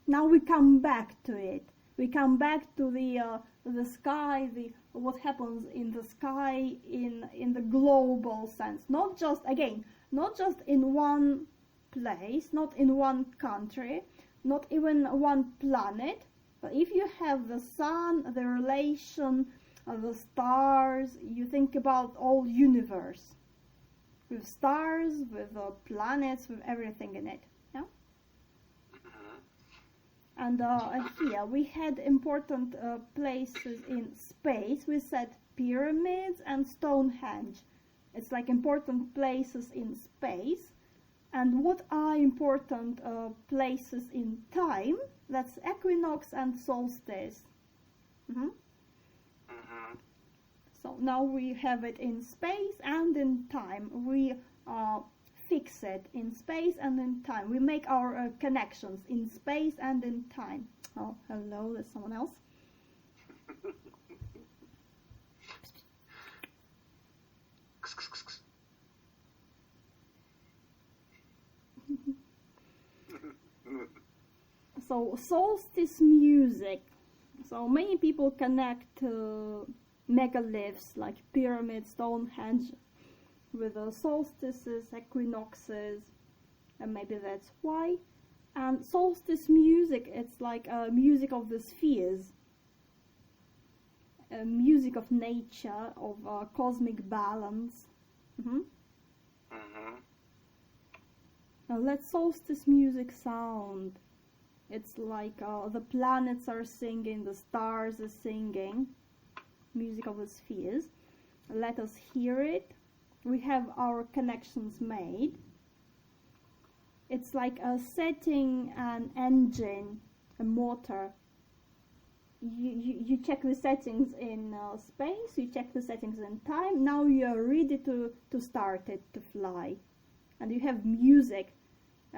Now we come back to it. We come back to the sky, what happens in the sky in the global sense. Not just in one place, not in one country, not even one planet. But if you have the sun, the relation of the stars, you think about all universe. With stars, with planets, with everything in it. Yeah? And here we had important places in space. We said pyramids and Stonehenge. It's like important places in space. And what are important places in time? That's equinox and solstice. So now we have it in space and in time. We fix it in space and in time. We make our connections in space and in time. Oh, hello, there's someone else. So solstice music. So many people connect megaliths like pyramids, Stonehenge with solstices, equinoxes, and maybe that's why. And solstice music, it's like music of the spheres, music of nature, of cosmic balance. Now let solstice music sound. It's like the planets are singing, the stars are singing, music of the spheres. Let us hear it. We have our connections made. It's like setting an engine, a motor. You check the settings in space, you check the settings in time. Now you are ready to start it to fly. And you have music.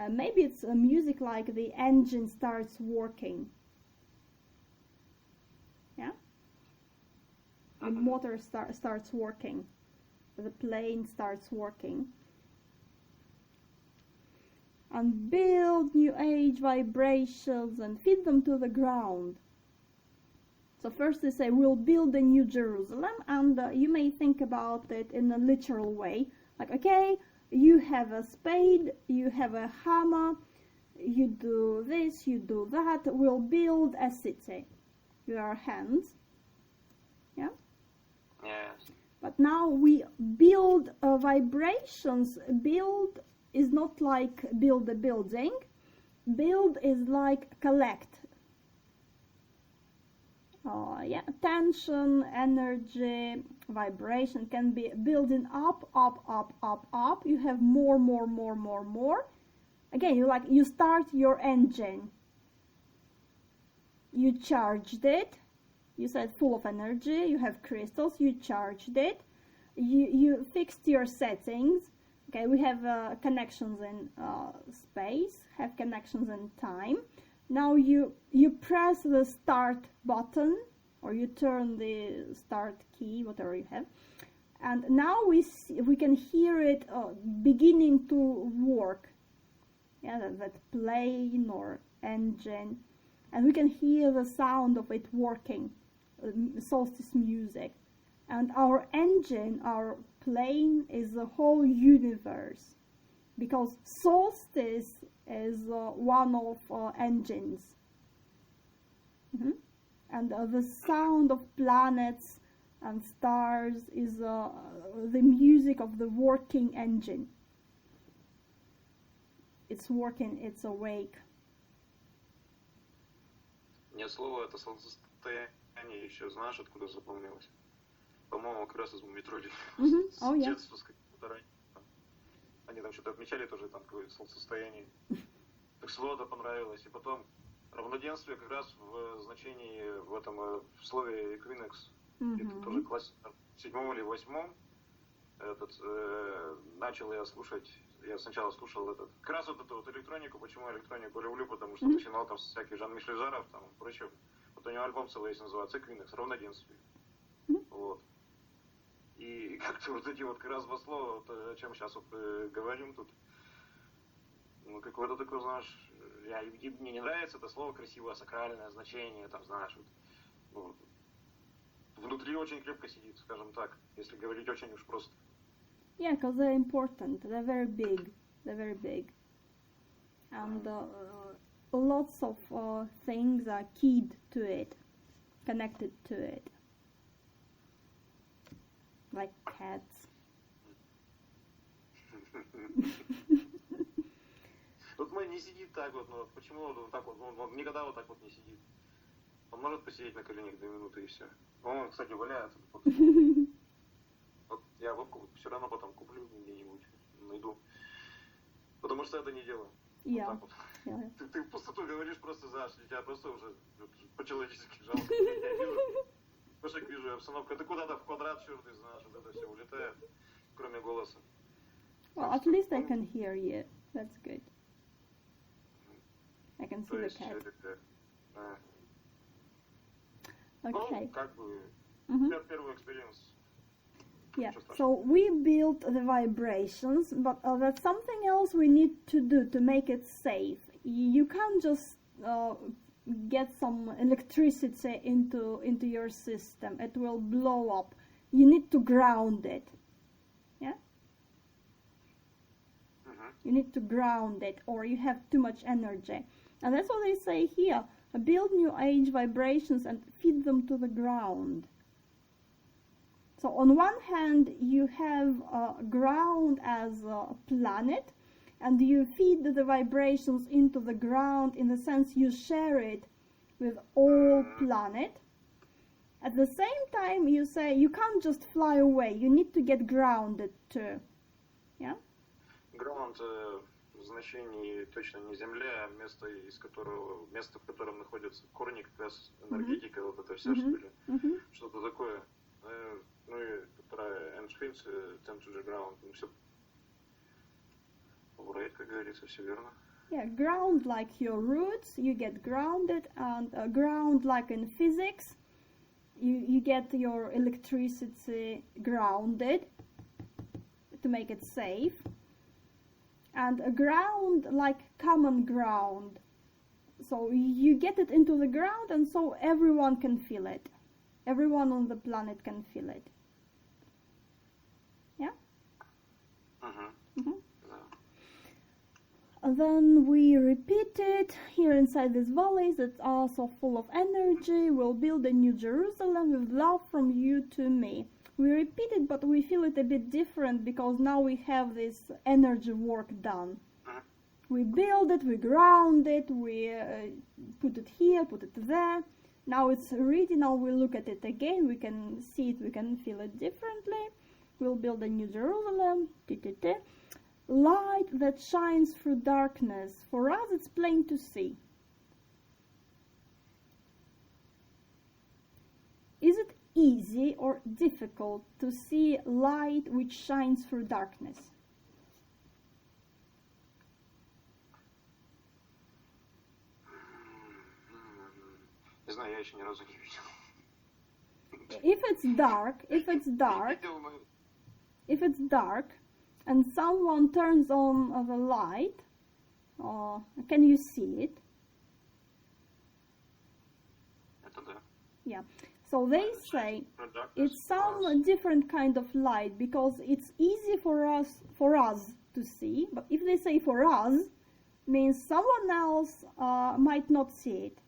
Maybe it's music like the engine starts working. Yeah? The motor starts working. The plane starts working. And build new age vibrations and feed them to the ground. So first they say, we'll build a new Jerusalem, and you may think about it in a literal way. Like, okay, you have a spade, you have a hammer, you do this, you do that, we'll build a city. Your hands. Yeah? Yes. But now we build vibrations. Build is not like build a building. Build is like collect. Tension, energy, vibration can be building up. You have more. Again, you start your engine. You charged it. You said full of energy. You have crystals. You charged it. You fixed your settings. Okay, we have connections in space. Have connections in time. Now you press the start button, or you turn the start key, whatever you have, and now we can hear it beginning to work. Yeah, that plane or engine, and we can hear the sound of it working, solstice music. And our engine, our plane, is the whole universe, because solstice is one of engines. And the sound of planets and stars is the music of the working engine. It's working, it's awake. Мне слово это солнцестояние еще, знаешь, откуда запомнилось? По-моему, как раз из метроли. С детства, с какого-то раннего. Они там что-то отмечали тоже, там какое-то солнцестояние. Так слово-то понравилось. И потом равноденствие как раз в значении, в этом в слове equinox. Это тоже класс в 7 или 8 начал я слушать. Я сначала слушал как раз вот эту вот электронику. Почему электронику люблю? Потому что начинал там с всяких Жан-Мишель Жаров, там и прочее. Вот у него альбом целый есть, называется equinox, равноденствие. Вот. И как-то вот эти вот как раз два слова, вот, о чем сейчас вот говорим тут, ну, какое-то такое, знаешь, мне не нравится это слово красивое, сакральное значение, там, знаешь, вот, внутри очень крепко сидит, скажем так, если говорить очень уж просто. Yeah, because they're important, they're very big, and lots of things are keyed to it, connected to it. Like cats. Вот мой не сидит так вот, ну почему он так вот, он никогда вот так вот не сидит. Он может посидеть на коленях 2 минуты и все. Он, кстати, валяется. Вот я водку все равно потом куплю где-нибудь, найду. Потому что это не дело. Yeah. Вот так вот. Yeah. Ты в пустоту говоришь просто, знаешь, тебя просто уже по-человечески жалко. Я вижу. Пошек вижу, обстановка. Ты куда-то в квадрат, черт, ты знаешь, вот это все улетает, кроме голоса. Well, at least I can hear you. That's good. I can see the cat. Okay. Первый experience. Yeah, so we built the vibrations, but that's something else we need to do to make it safe. You can't just get some electricity into your system. It will blow up. You need to ground it. Yeah? You need to ground it, or you have too much energy. And that's what they say here. Build new age vibrations and feed them to the ground. So on one hand, you have ground as a planet, and you feed the vibrations into the ground in the sense you share it with all planet. At the same time, you say you can't just fly away. You need to get grounded too. Yeah? Ground в значении точно не земля, а место, в котором находятся корни, как раз энергетика, вот это вся, что ли. Что-то такое. Ну и про Einstein, tend to the ground, ну все right, как говорится, все верно. Yeah, ground like your roots, you get grounded, and ground like in physics, you get your electricity grounded to make it safe. And a ground like common ground, so you get it into the ground, and so everyone can feel it. Everyone on the planet can feel it. Yeah? And then we repeat it here inside these valleys that are so full of energy. We'll build a new Jerusalem with love from you to me. We repeat it, but we feel it a bit different because now we have this energy work done. We build it, we ground it, we put it here, put it there. Now it's ready, now we look at it again, we can see it, we can feel it differently. We'll build a new Jerusalem. Light that shines through darkness. For us it's plain to see. Is it easy or difficult to see light which shines through darkness? Не знаю, я еще ни разу не видел. If it's dark, and someone turns on the light, can you see it? Это да. Yeah. So they say it's some different kind of light because it's easy for us to see. But if they say for us, means someone else might not see it.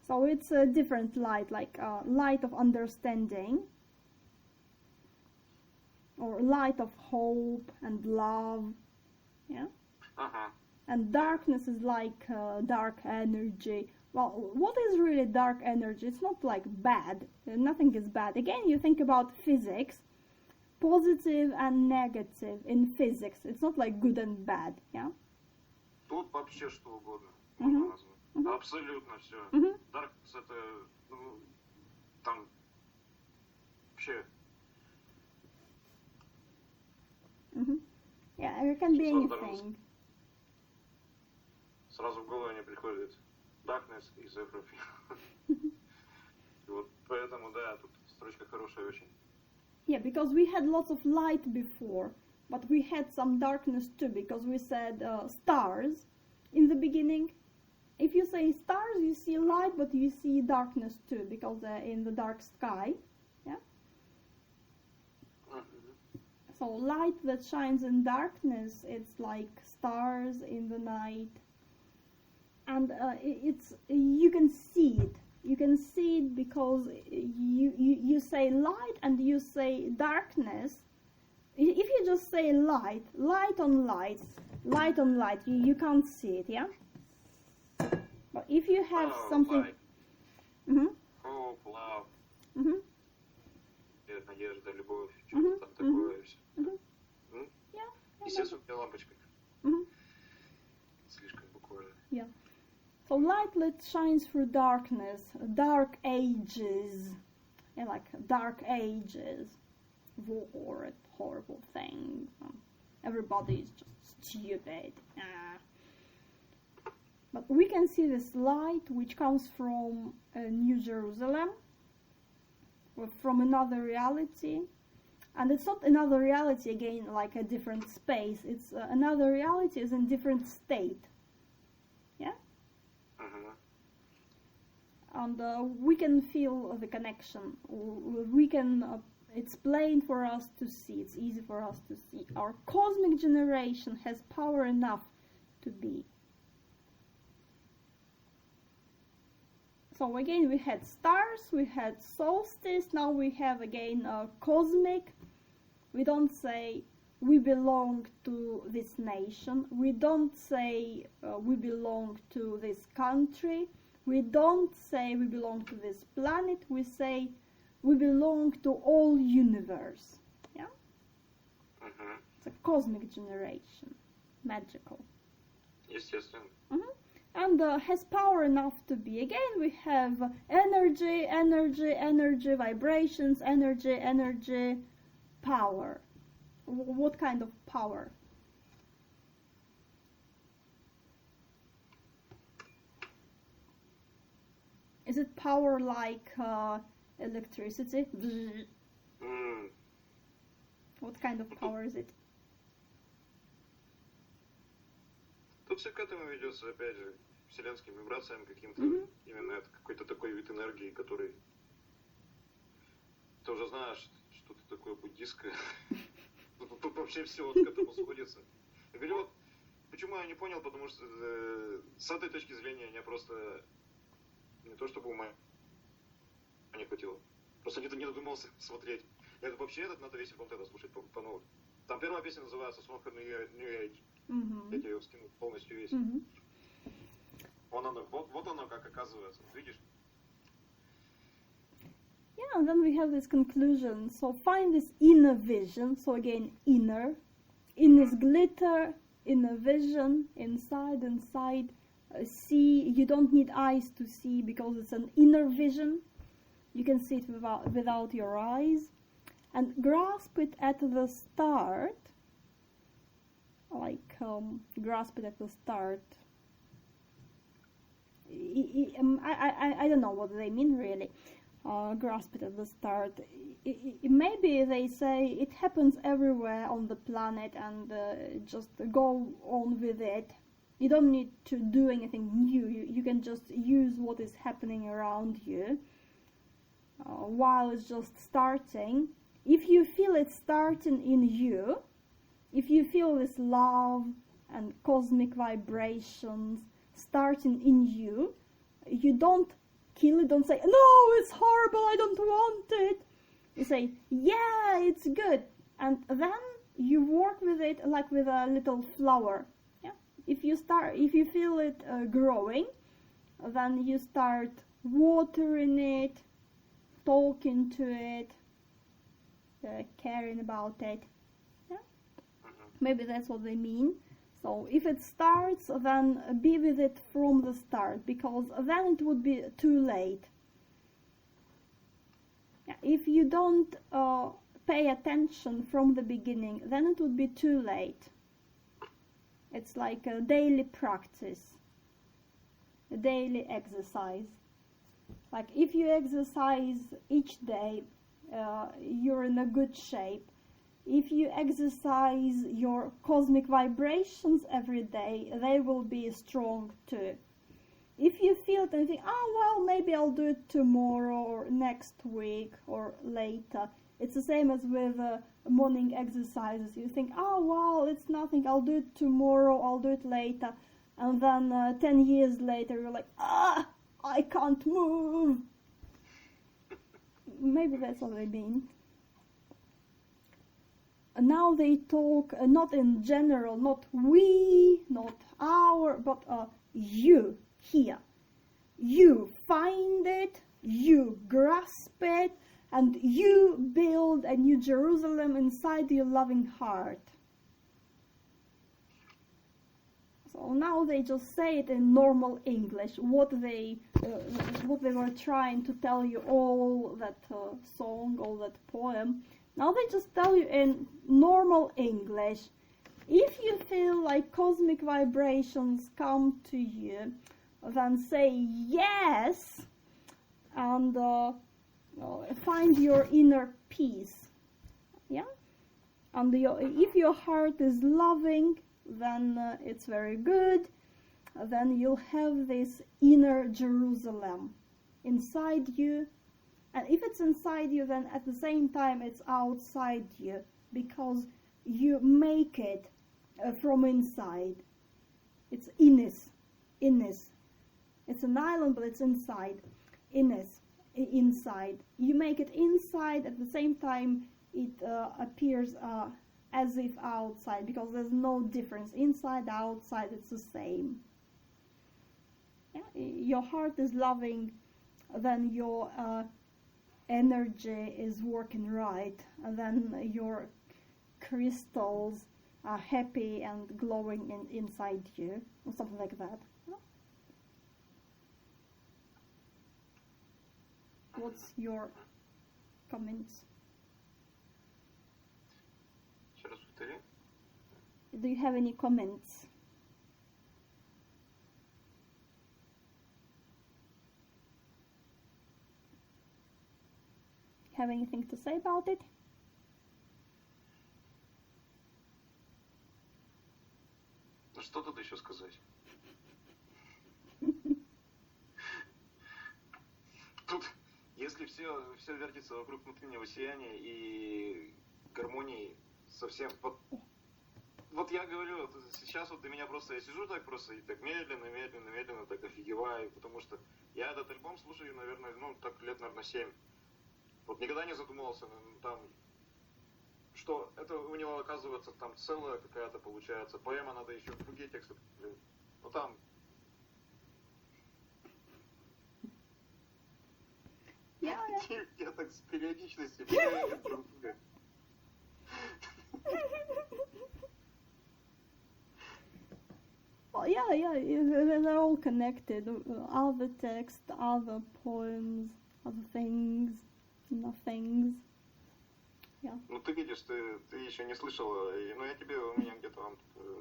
So it's a different light, like light of understanding, or light of hope and love. Yeah. And darkness is like dark energy. Well, what is really dark energy? It's not like bad. Nothing is bad. Again, you think about physics, positive and negative in physics. It's not like good and bad, yeah? Тут вообще что угодно можно назвать. Абсолютно все. Darkness это, ну, там вообще. Yeah, it can be anything. Сразу в голову не приходит. Darkness is everything. Вот поэтому, да, тут строчка хорошая очень. Yeah, because we had lots of light before, but we had some darkness too, because we said stars in the beginning. If you say stars, you see light, but you see darkness too, because in the dark sky, yeah? So light that shines in darkness, it's like stars in the night. And you can see it. You can see it because you say light and you say darkness. If you just say light on light, you can't see it, yeah? But if you have something... Light. Hope, love. Надежда, любовь, что-то там такое все. Естественно, лампочка. Слишком буквально. Yeah. So light that shines through darkness, dark ages, like dark ages. war, a horrible thing. Everybody is just stupid. But we can see this light which comes from New Jerusalem, or from another reality. And it's not another reality again, like a different space. It's another reality is in different state. Yeah? And we can feel the connection. We can, it's plain for us to see. It's easy for us to see. Our cosmic generation has power enough to be. So again, we had stars, we had solstice, now we have again cosmic. We don't say we belong to this nation, we don't say we belong to this country, we don't say we belong to this planet, we say we belong to all universe. Yeah? It's a cosmic generation, magical. Естественно. And has power enough to be. Again, we have energy, energy, energy, vibrations, energy, energy, power. What kind of power? Is it power like electricity? What kind of power is it? Тут все к этому ведется, опять же, вселенским вибрациям каким-то, именно это какой-то такой вид энергии, который, ты уже знаешь, что-то такое буддистское, тут вообще все вот к этому сходится. Я говорю, вот, почему я не понял, потому что с этой точки зрения я просто, не то чтобы ума не хватило, просто не додумался смотреть. Я вообще надо весь альбом тогда слушать по новой. Там первая песня называется Song for New Age. Я тебе его скину полностью весь. Вот оно как оказывается, видишь? Yeah, and then we have this conclusion. So find this inner vision. So again, inner. In this glitter, inner vision, inside. See, you don't need eyes to see because it's an inner vision. You can see it without your eyes. And grasp it at the start. Like grasp it at the start. I don't know what they mean really. Grasp it at the start. Maybe they say it happens everywhere on the planet and just go on with it. You don't need to do anything new. You can just use what is happening around you while it's just starting. If you feel it starting in you, if you feel this love and cosmic vibrations starting in you, you don't kill it, don't say, no, it's horrible, I don't want it. You say, yeah, it's good. And then you work with it like with a little flower. Yeah? If you feel it growing, then you start watering it, talking to it, caring about it. Maybe that's what they mean. So if it starts, then be with it from the start, because then it would be too late. If you don't pay attention from the beginning, then it would be too late. It's like a daily practice, a daily exercise. Like if you exercise each day, you're in a good shape. If you exercise your cosmic vibrations every day, they will be strong too. If you feel it and think, oh well, maybe I'll do it tomorrow or next week or later. It's the same as with morning exercises. You think, oh well, it's nothing, I'll do it tomorrow, I'll do it later. And then 10 years later, you're like, I can't move. Maybe that's what they mean. Now they talk not in general, not we, not our, but you, here. You find it, you grasp it, and you build a new Jerusalem inside your loving heart. So now they just say it in normal English, what they were trying to tell you all that song, all that poem. Now they just tell you in normal English. If you feel like cosmic vibrations come to you, then say yes and find your inner peace. Yeah? And if your heart is loving, then it's very good. Then you'll have this inner Jerusalem inside you. And if it's inside you, then at the same time it's outside you, because you make it from inside. It's innis. It's an island, but it's inside. Inside. You make it inside, at the same time it appears as if outside, because there's no difference. Inside, outside, it's the same. Yeah? Your heart is loving, then your energy is working right, and then your crystals are happy and glowing inside you, or something like that. Yeah? What's your comments? Do you have any comments? Have anything to say about it? Ну что тут еще сказать? Тут, если все вертится вокруг внутреннего сияния и гармонии совсем... Вот я говорю, сейчас вот для меня просто, я сижу так просто и так медленно так офигеваю, потому что я этот альбом слушаю, наверное, так лет, наверное, 7. Вот никогда не задумывался там, что это у него, оказывается, там целая какая-то получается поэма, надо еще другие тексты, ну там... Я так с периодичностью Well, yeah, they're all connected. Other texts, other poems, other things, nothings. Yeah. Ну ты видишь, ты еще не слышала, ну я тебе, у меня где-то там,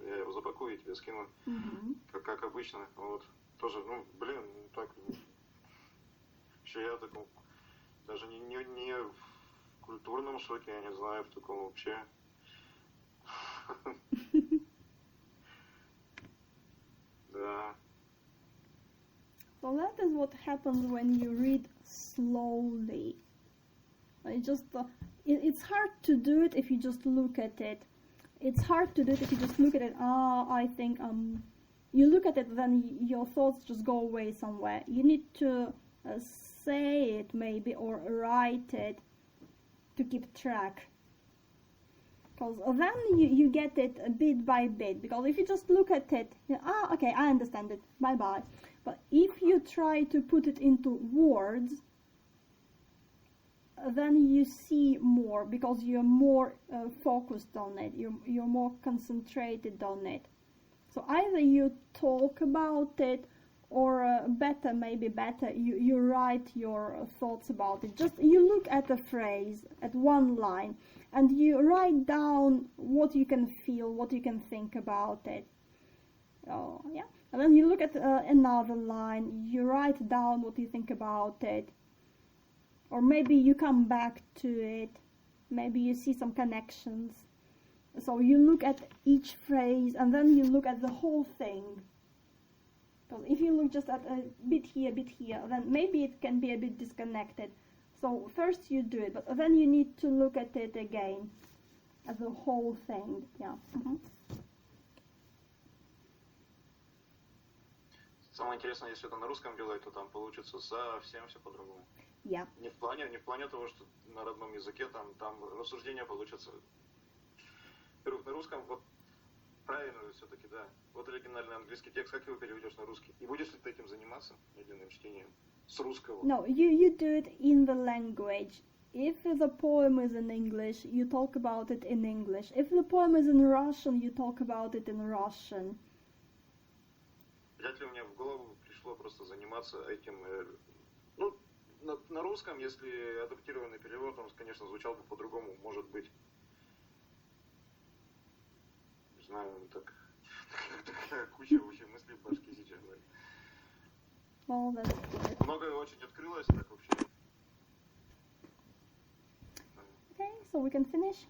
я его запакую и тебе скину, как обычно, вот, тоже, ну, блин, так, еще я таком, даже не в культурном шоке, я не знаю, в таком вообще. Да. So that is what happens when you read slowly. It's hard to do it if you just look at it. It's hard to do it if you just look at it. I think you look at it, then your thoughts just go away somewhere. You need to say it maybe or write it to keep track. Because then you get it bit by bit. Because if you just look at it, okay, I understand it. Bye bye. But if you try to put it into words, then you see more, because you're more focused on it, you're more concentrated on it. So either you talk about it, or maybe better, you write your thoughts about it. Just you look at a phrase, at one line, and you write down what you can feel, what you can think about it. Oh, yeah. And then you look at another line, you write down what you think about it. Or maybe you come back to it, maybe you see some connections. So you look at each phrase, and then you look at the whole thing. Because if you look just at a bit here, then maybe it can be a bit disconnected. So first you do it, but then you need to look at it again, at the whole thing. Yeah. Самое интересное, если это на русском делать, то там получится совсем все по-другому. Yeah. Не в плане того, что на родном языке там рассуждения получатся. Во-первых, на русском, вот правильно все-таки, да. Вот оригинальный английский текст, как его переведешь на русский? И будешь ли ты этим заниматься, медленным чтением, с русского? No, you do it in the language. If the poem is in English, you talk about it in English. If the poem is in Russian, you talk about it in Russian. Вряд ли у меня в голову пришло просто заниматься этим, ну, на русском, если адаптированный перевод, он, конечно, звучал бы по-другому, может быть. Не знаю, так такая куча вообще мыслей в башке сейчас. Well, that's good. Многое очень открылось, так вообще. Okay, so we can finish.